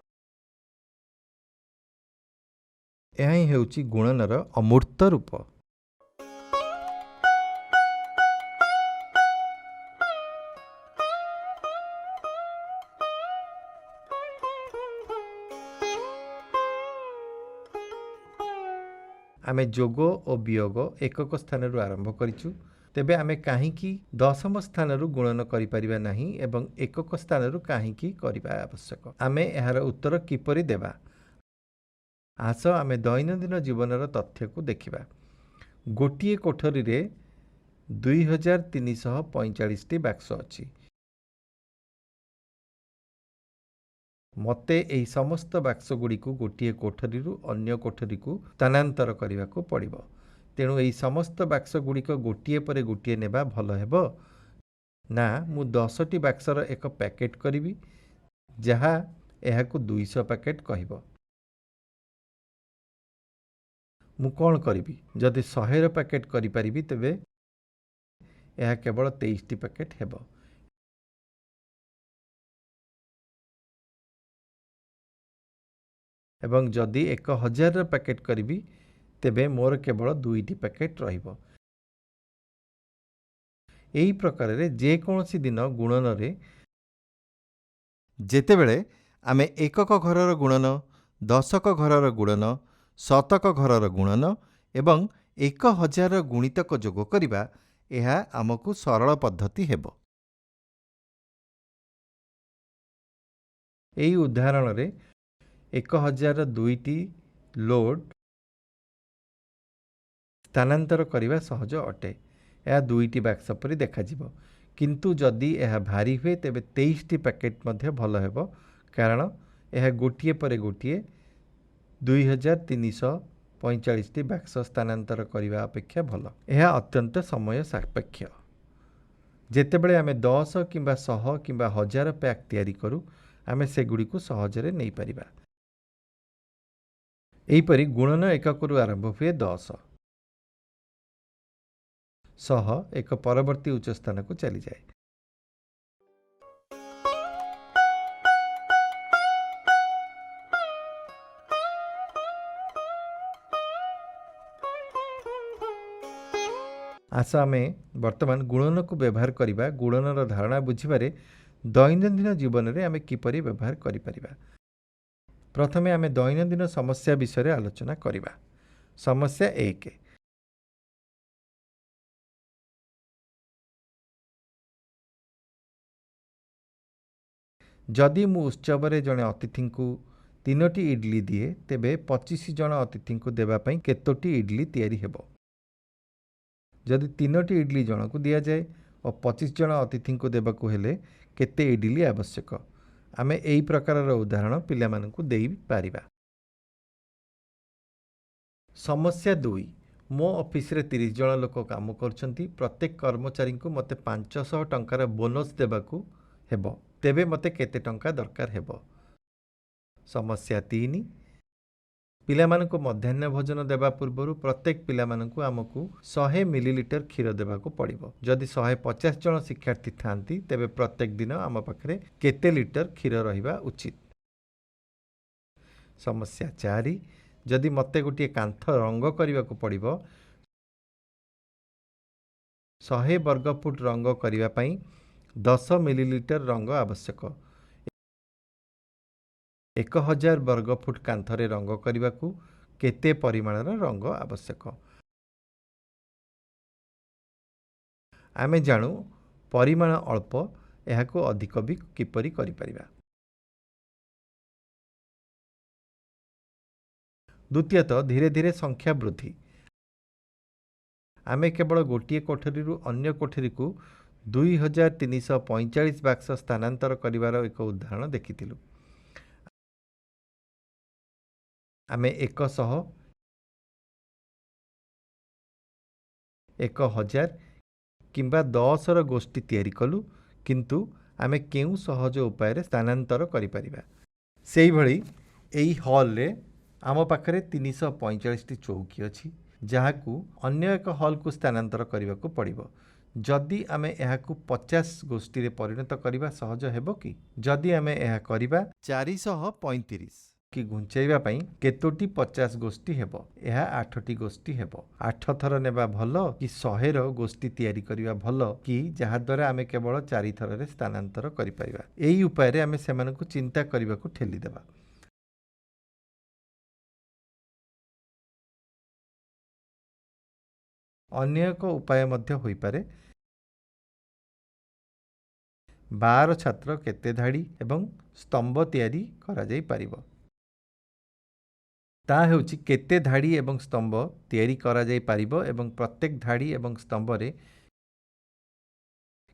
यह ही हेउची गुणनर अमूर्त रूप। आमे जोग और वियोग एकक स्थान रु आरंभ करिछु। तेबे आमे काहींकी दशम स्थान रु गुणन करि परिबा नाही एवं एकक स्थान रु काहींकी करिबा आवश्यक। आमे एहार उत्तर किपरि देबा। आस आमे दैनंदिन जीवनर तथ्य को देखिबा। गोटिए कोठरी रे 2345 टी बाक्स अछि। मते एई समस्त बाक्स गुडी को गोटिए कोठरी रु अन्य कोठरी को स्थानांतर करिबा को पड़िबो। तेणु एई समस्त बाक्स गुडी को गोटिए परे गोटिए नेबा भल हेबो ना मु 10 टी बाक्सर एक पैकेट करिबी जहा एहा को 200 पैकेट कहिबो। मु कोन करिबी जदि 100 रो पैकेट करि परिबी तबे एहा केवल 23 टी पैकेट हेबो। एवं जदि 1000 रो पैकेट करिबी तेबे मोर केवल 2टी पैकेट रहिबो। एई प्रकार रे जे कोनोसी दिन गुणन रे जेतेबेले आमे एकक घरर गुणन ଦଶକ ଘରର ଗୁଣନ, ଶତକ ଘରର ଗୁଣନ ଏବଂ 1000 ଗୁଣିତକ ଯୋଗ କରିବା, ଏହା ଆମକୁ ସରଳ ପଦ୍ଧତି ହେବ। ଏହି ଉଦାହରଣରେ 1002ଟି ଲୋଡ୍ ସ୍ଥାନାନ୍ତର କରିବା ସହଜ ଅଟେ। ଏହା 2ଟି ବାକ୍ସ ପରି ଦେଖାଯିବ, କିନ୍ତୁ ଯଦି ଏହା ଭାରି ହୁଏ ତେବେ 23ଟି ପ୍ୟାକେଟ୍ ମଧ୍ୟ ଭଲ ହେବ, କାରଣ ଏହା ଗୋଟିଏ ପରେ ଗୋଟିଏ 2345ଟି ବାକ୍ସ ସ୍ଥାନାନ୍ତର କରିବା ଅପେକ୍ଷା ଭଲ। ଏହା ଅତ୍ୟନ୍ତ ସମୟ ସାପେକ୍ଷ। ଯେତେବେଳେ ଆମେ 10 କିମ୍ବା 100 କିମ୍ବା 1000 ପ୍ୟାକ୍ ତିଆରି କରୁ, ଆମେ ସେଗୁଡ଼ିକୁ ସହଜରେ ନେଇପାରିବା। ଏହିପରି ଗୁଣନ ଏକକରୁ ଆରମ୍ଭ ହୁଏ 10 ସହ ଏକ ପରବର୍ତ୍ତୀ ଉଚ୍ଚ ସ୍ଥାନକୁ ଚାଲିଯାଏ। ଆସ ଆମେ ବର୍ତ୍ତମାନ ଗୁଣନକୁ ବ୍ୟବହାର କରିବା, ଗୁଣନର ଧାରଣା ବୁଝିବାରେ ଦୈନନ୍ଦିନ ଜୀବନରେ ଆମେ କିପରି ବ୍ୟବହାର କରିପାରିବା। ପ୍ରଥମେ ଆମେ ଦୈନନ୍ଦିନ ସମସ୍ୟା ବିଷୟରେ ଆଲୋଚନା କରିବା। ସମସ୍ୟା 1। ଯଦି ମୁଁ ଉତ୍ସବରେ ଜଣେ ଅତିଥିଙ୍କୁ 3ଟି ଇଡଲି ଦିଏ, ତେବେ 25 ଜଣ ଅତିଥିଙ୍କୁ ଦେବା ପାଇଁ କେତୋଟି ଇଡଲି ତିଆରି ହେବ? ଯଦି 3ଟି ଇଡଲି ଜଣକୁ ଦିଆଯାଏ ଓ 25 ଜଣ ଅତିଥିଙ୍କୁ ଦେବାକୁ ହେଲେ କେତେ ଇଡଲି ଆବଶ୍ୟକ? ଆମେ ଏହି ପ୍ରକାରର ଉଦାହରଣ ପିଲାମାନଙ୍କୁ ଦେଇପାରିବା। ସମସ୍ୟା 2। ମୋ ଅଫିସରେ 30 ଜଣ ଲୋକ କାମ କରୁଛନ୍ତି। ପ୍ରତ୍ୟେକ କର୍ମଚାରୀଙ୍କୁ ମୋତେ 500 ଟଙ୍କାର ବୋନସ୍ ଦେବାକୁ ହେବ, ତେବେ ମୋତେ କେତେ ଟଙ୍କା ଦରକାର ହେବ? ସମସ୍ୟା 3। ପିଲାମାନଙ୍କୁ ମଧ୍ୟାହ୍ନ ଭୋଜନ ଦେବା ପୂର୍ବରୁ ପ୍ରତ୍ୟେକ ପିଲାମାନଙ୍କୁ ଆମକୁ 100 ମିଲିଲିଟର କ୍ଷୀର ଦେବାକୁ ପଡ଼ିବ। ଯଦି 150 ଜଣ ଶିକ୍ଷାର୍ଥୀ ଥାନ୍ତି, ତେବେ ପ୍ରତ୍ୟେକ ଦିନ ଆମ ପାଖରେ କେତେ ଲିଟର କ୍ଷୀର ରହିବା ଉଚିତ? ସମସ୍ୟା 4। ଯଦି ମୋତେ ଗୋଟିଏ କାନ୍ଥ ରଙ୍ଗ କରିବାକୁ ପଡ଼ିବ, 100 ବର୍ଗ ଫୁଟ ରଙ୍ଗ କରିବା ପାଇଁ 10 ମିଲିଲିଟର ରଙ୍ଗ ଆବଶ୍ୟକ। 1000 ବର୍ଗ ଫୁଟ କାନ୍ଥରେ ରଙ୍ଗ କରିବାକୁ କେତେ ପରିମାଣର ରଙ୍ଗ ଆବଶ୍ୟକ? ଆମେ ଜାଣୁ ପରିମାଣ ଅଳ୍ପ, ଏହାକୁ ଅଧିକ ବି କିପରି କରିପାରିବା। ଦ୍ୱିତୀୟତଃ, ଧୀରେ ଧୀରେ ସଂଖ୍ୟା ବୃଦ୍ଧି। ଆମେ କେବଳ ଗୋଟିଏ କୋଠରୀରୁ ଅନ୍ୟ କୋଠରୀକୁ 2345 ବାକ୍ସ ସ୍ଥାନାନ୍ତର କରିବାର ଏକ ଉଦାହରଣ ଦେଖିଥିଲୁ। ଆମେ 100, 1000 କିମ୍ବା 10ର ଗୋଷ୍ଠୀ ତିଆରି କଲୁ, କିନ୍ତୁ ଆମେ କେଉଁ ସହଜ ଉପାୟରେ ସ୍ଥାନାନ୍ତର କରିପାରିବା? ସେହିଭଳି ଏହି ହଲ୍ରେ ଆମ ପାଖରେ 345ଟି ଚୌକି ଅଛି, ଯାହାକୁ ଅନ୍ୟ ଏକ ହଲ୍କୁ ସ୍ଥାନାନ୍ତର କରିବାକୁ ପଡ଼ିବ। ଯଦି ଆମେ ଏହାକୁ 50 ଗୋଷ୍ଠୀରେ ପରିଣତ କରିବା ସହଜ ହେବ କି? ଯଦି ଆମେ ଏହା କରିବା, 435 କି ଘୁଞ୍ଚାଇବା ପାଇଁ କେତୋଟି 50 ଗୋଷ୍ଠୀ ହେବ? ଏହା 8ଟି ଗୋଷ୍ଠୀ ହେବ। 8 ଥର ନେବା ଭଲ କି 100ର ଗୋଷ୍ଠୀ ତିଆରି କରିବା ଭଲ କି, ଯାହାଦ୍ୱାରା ଆମେ କେବଳ 4 ଥରରେ ସ୍ଥାନାନ୍ତର କରିପାରିବା? ଏହି ଉପାୟରେ ଆମେ ସେମାନଙ୍କୁ ଚିନ୍ତା କରିବାକୁ ଠେଲିଦେବା। ଅନ୍ୟ ଏକ ଉପାୟ ମଧ୍ୟ ହୋଇପାରେ। 12 ଛାତ୍ର କେତେ ଧାଡ଼ି ଏବଂ ସ୍ତମ୍ଭ ତିଆରି କରାଯାଇପାରିବ? ତାହା ହେଉଛି କେତେ ଧାଡ଼ି ଏବଂ ସ୍ତମ୍ଭ ତିଆରି କରାଯାଇପାରିବ ଏବଂ ପ୍ରତ୍ୟେକ ଧାଡ଼ି ଏବଂ ସ୍ତମ୍ଭରେ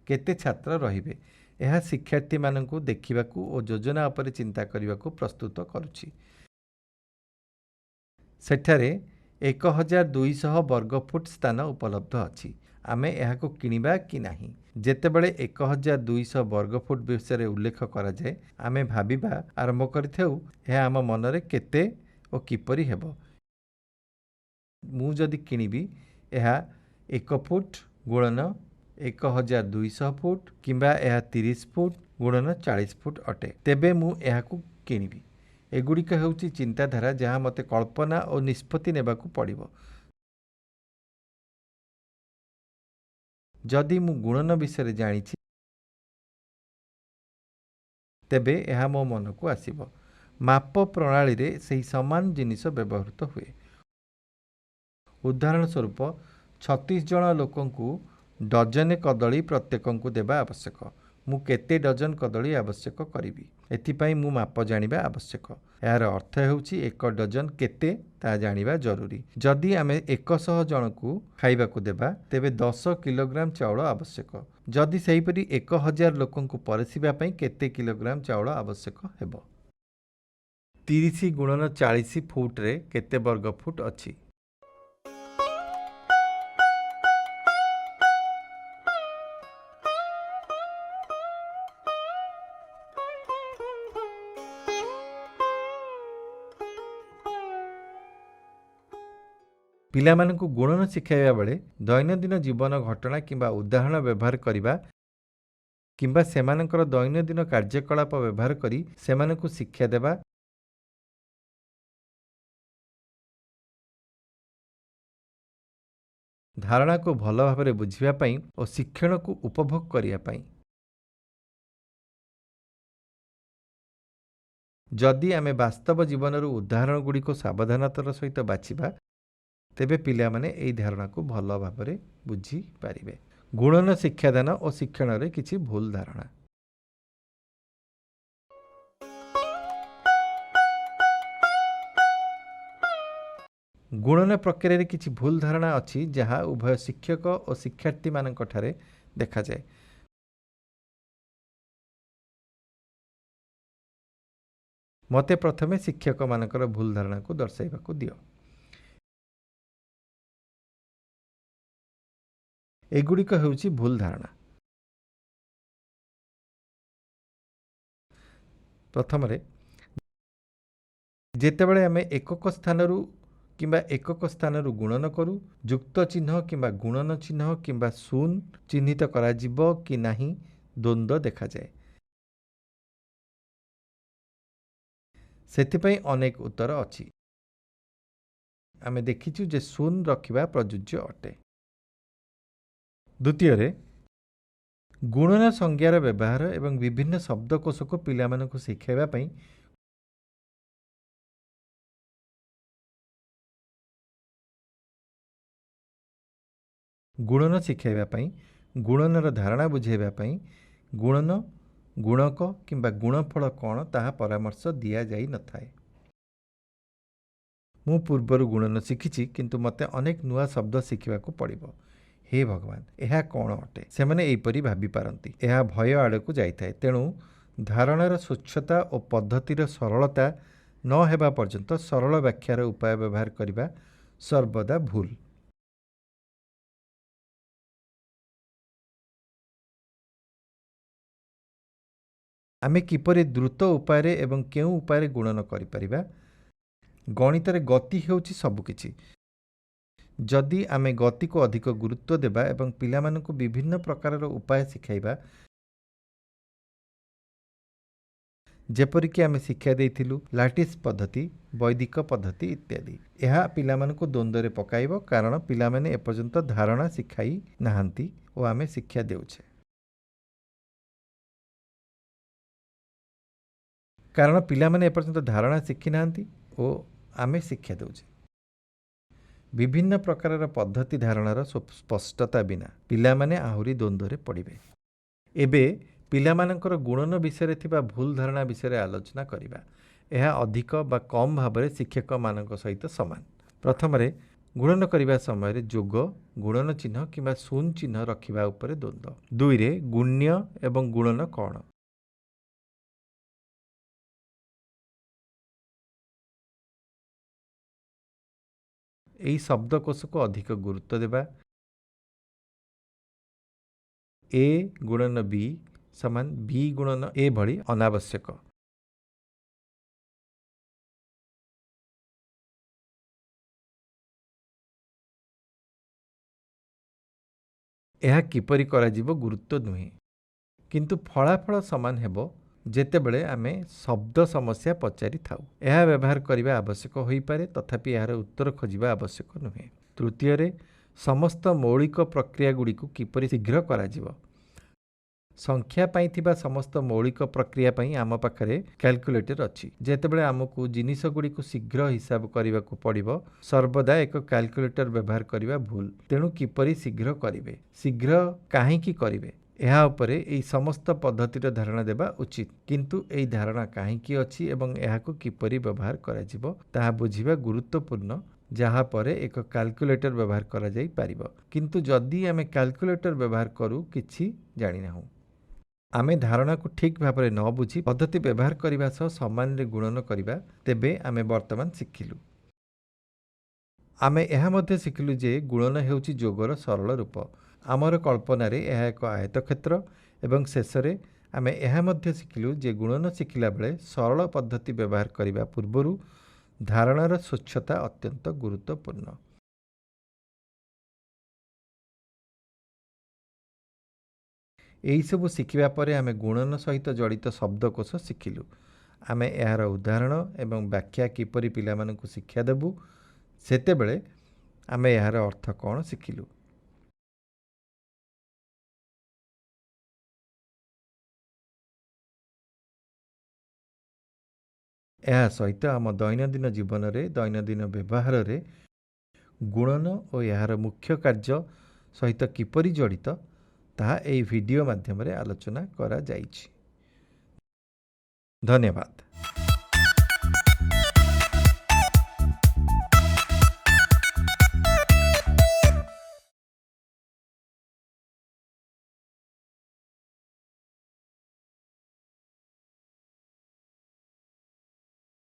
କେତେ ଛାତ୍ର ରହିବେ। ଏହା ଶିକ୍ଷାର୍ଥୀମାନଙ୍କୁ ଦେଖିବାକୁ ଓ ଯୋଜନା ଉପରେ ଚିନ୍ତା କରିବାକୁ ପ୍ରସ୍ତୁତ କରୁଛି। ସେଠାରେ 1200 ବର୍ଗ ଫୁଟ ସ୍ଥାନ ଉପଲବ୍ଧ ଅଛି। ଆମେ ଏହାକୁ କିଣିବା କି ନାହିଁ? ଯେତେବେଳେ 1200 ବର୍ଗ ଫୁଟ ବିଷୟରେ ଉଲ୍ଲେଖ କରାଯାଏ, ଆମେ ଭାବିବା ଆରମ୍ଭ କରିଥାଉ ଏହା ଆମ ମନରେ କେତେ ଓ କିପରି ହେବ। ମୁଁ ଯଦି କିଣିବି, ଏହା 1 ଫୁଟ ଗୁଣନ 1200 ଫୁଟ କିମ୍ବା ଏହା 30 ଫୁଟ ଗୁଣନ 40 ଫୁଟ ଅଟେ, ତେବେ ମୁଁ ଏହାକୁ କିଣିବି। ଏଗୁଡ଼ିକ ହେଉଛି ଚିନ୍ତାଧାରା ଯାହା ମୋତେ କଳ୍ପନା ଓ ନିଷ୍ପତ୍ତି ନେବାକୁ ପଡ଼ିବ। ଯଦି ମୁଁ ଗୁଣନ ବିଷୟରେ ଜାଣିଛି, ତେବେ ଏହା ମୋ ମନକୁ ଆସିବ। माप प्रणाली रे सही समान जिनिस व्यवहृत हुए। उदाहरण स्वरूप 36 जन लोकंकु डजने कदली प्रत्येकंकु देबा आवश्यक। मु केते डजन कदली आवश्यक करिवि एथिपाई मु माप जानिबा आवश्यक। यार अर्थ हेउची एक डजन केते ता जानिबा जरूरी। जदि आमे 100 जनकु खाइबाकु देबा तेबे 10 किलोग्राम चाउल आवश्यक। जदि सेहिपरि 1000 लोकंकु परसिबा पई केते किलोग्राम चाउल आवश्यक हेबो। 30 गुणन 40 फुट रे केते वर्ग फुट अछि। पिलामानंकु गुणन शिखाइबा बेले दैनंदिन जीवन घटना किंबा उदाहरण व्यवहार करिबा किंबा सेमानंकर दैनंदिन कार्यकलाप व्यवहार करी सेमानंकु शिक्षा देबा धारणा को भल भाବରେ बुझिबा पई ओ शिक्षण को उपभोग करिया पई। जदि आमे वास्तव जीवन उदाहरण गुडी को सावधानतार सहित बाछिबा तेबे पिला माने एई धारणा को भल भाବରେ बुझी पारिबे। गुणन शिक्षादान और शिक्षण रे किछि भूल धारणा। गुणन प्रक्रिया रे किछि भूल धारणा अछि जहाँ उभय शिक्षक और शिक्षार्थी मानक ठारे देखा जाए। मते प्रथमे शिक्षक मानकर भूल धारणा को दर्शाइबा को दियो। एगुड़िक हेउछि भूल धारणा। प्रथम जेतेबेले आमे एकक स्थानरू किंबा एकक स्थानरू गुणन करू युक्त चिन्ह किंबा गुणन चिन्ह किंबा शून्य चिन्हित करा जिवो कि नाही द्वंद्व देखा जाए। सेथिपई अनेक उत्तर अछि। आमे देखिछु जे शून्य रखिबा प्रयोज्य अटे। द्वितीय रे गुणन संज्ञार व्यवहार एवं विभिन्न शब्दकोश को पिलामानंकु शिखाइबा पई गुणन शिखाइबा पई गुणनर धारणा बुझाइबा पई गुणन गुणक किंबा गुणफल कौन ताहा परामर्श दिया जाई नथाए। मु पूर्वरु गुणन शिखिछि किंतु मते अनेक नुआ शब्द शिखिबा को पड़िबो। हे भगवान एहा कौन अटे सेमाने एपरि भाबी पारंती। एहा भय आड़ को जाइथाए। तेणु धारणार स्वच्छता और पद्धतिर सरलता न हेबा पर्यंत सरल व्याख्यार उपाय व्यवहार करिबा सर्वदा भूल। आमे किपरि द्रुत उपाय एवं केउ उपाय गुणन करि परिबा। गणित रे गति हेउछि सबकिछि। जदि आमे गति को अधिक गुरुत्व देबा एवं पिलामानंकु विभिन्न प्रकार उपाय शिखाइबा जेपरिक आमे शिक्षा देइथिलु लाटिस पद्धति वैदिक पद्धति इत्यादि। यह पिलामानंकु द्वंद्व पकाइबो कारण पिलामाने एपर्यंत धारणा शिखाई नाहांती और आमे शिक्षा देउछे। कारण पिलामाने एपर्यंत धारणा शिखी नाहांती और आमे शिक्षा देउछे। विभिन्न प्रकार पद्धति धारणार स्पष्टता बिना पिलामाने आहुरी द्वंद्व पड़िबे। एबे पिलामानंकर गुणन विषय थिबा भूल धारणा विषय आलोचना करिबा। यह अधिक बा कम भाव शिक्षक मानक सहित समान। प्रथम गुणन करिबा समय जोग गुणन चिन्ह किंबा शून्य चिन्ह रखिबा उपरे द्वंद्व। दुई रे गुण्य एवं गुणन कौन। एई शब्दकोश को अधिक गुरुत्व देबा। ए गुणन बी समान बी गुणन ए भली अनावश्यक। यह किपरि करा जिवो गुरुत्व नुहे किंतु फलाफल समान हेबो जेतेबेले आमे शब्द समस्या पचारि थाउ। यह व्यवहार करिबा आवश्यक होई पारे तथापि यार उत्तर खोजिबा आवश्यक नुहे। तृतीय रे समस्त मौलिक प्रक्रिया गुडी को किपरि शीघ्र करा जिवो। संख्या पाई थिबा समस्त मौलिक प्रक्रिया पाई आम पाखरे कैलकुलेटर अछि। जेतेबेले आमको जिनिस गुडी को शीघ्र हिसाब करने को पड़िबो, सर्वदा एक कैलकुलेटर व्यवहार करने भूल। तेणु किपरि शीघ्र करिवे, शीघ्र काहींकी करिवे, ଏହା ଉପରେ ଏହି ସମସ୍ତ ପଦ୍ଧତିର ଧାରଣା ଦେବା ଉଚିତ। କିନ୍ତୁ ଏହି ଧାରଣା କାହିଁକି ଅଛି ଏବଂ ଏହାକୁ କିପରି ବ୍ୟବହାର କରାଯିବ ତାହା ବୁଝିବା ଗୁରୁତ୍ୱପୂର୍ଣ୍ଣ, ଯାହା ପରେ ଏକ କ୍ୟାଲକୁଲେଟର ବ୍ୟବହାର କରାଯାଇପାରିବ। କିନ୍ତୁ ଯଦି ଆମେ କ୍ୟାଲକୁଲେଟର ବ୍ୟବହାର କରୁ କିଛି ଜାଣିନାହୁଁ, ଆମେ ଧାରଣାକୁ ଠିକ୍ ଭାବରେ ନ ବୁଝି ପଦ୍ଧତି ବ୍ୟବହାର କରିବା ସହ ସମାନରେ ଗୁଣନ କରିବା, ତେବେ ଆମେ ବର୍ତ୍ତମାନ ଶିଖିଲୁ। ଆମେ ଏହା ମଧ୍ୟ ଶିଖିଲୁ ଯେ ଗୁଣନ ହେଉଛି ଯୋଗର ସରଳ ରୂପ। ଆମର କଳ୍ପନାରେ ଏହା ଏକ ଆୟତକ୍ଷେତ୍ର ଏବଂ ଶେଷରେ ଆମେ ଏହା ମଧ୍ୟ ଶିଖିଲୁ ଯେ ଗୁଣନ ଶିଖିଲା ବେଳେ ସରଳ ପଦ୍ଧତି ବ୍ୟବହାର କରିବା ପୂର୍ବରୁ ଧାରଣାର ସ୍ୱଚ୍ଛତା ଅତ୍ୟନ୍ତ ଗୁରୁତ୍ୱପୂର୍ଣ୍ଣ। ଏହିସବୁ ଶିଖିବା ପରେ ଆମେ ଗୁଣନ ସହିତ ଜଡ଼ିତ ଶବ୍ଦକୋଷ ଶିଖିଲୁ। ଆମେ ଏହାର ଉଦାହରଣ ଏବଂ ବ୍ୟାଖ୍ୟା କିପରି ପିଲାମାନଙ୍କୁ ଶିକ୍ଷା ଦେବୁ, ସେତେବେଳେ ଆମେ ଏହାର ଅର୍ଥ କ'ଣ ଶିଖିଲୁ। ଏହା ସହିତ ଆମ ଦୈନନ୍ଦିନ ଜୀବନରେ ଦୈନନ୍ଦିନ ବ୍ୟବହାରରେ ଗୁଣନ ଓ ଏହାର ମୁଖ୍ୟ କାର୍ଯ୍ୟ ସହିତ କିପରି ଜଡ଼ିତ ତାହା ଏହି ଭିଡ଼ିଓ ମାଧ୍ୟମରେ ଆଲୋଚନା କରାଯାଇଛି। ଧନ୍ୟବାଦ।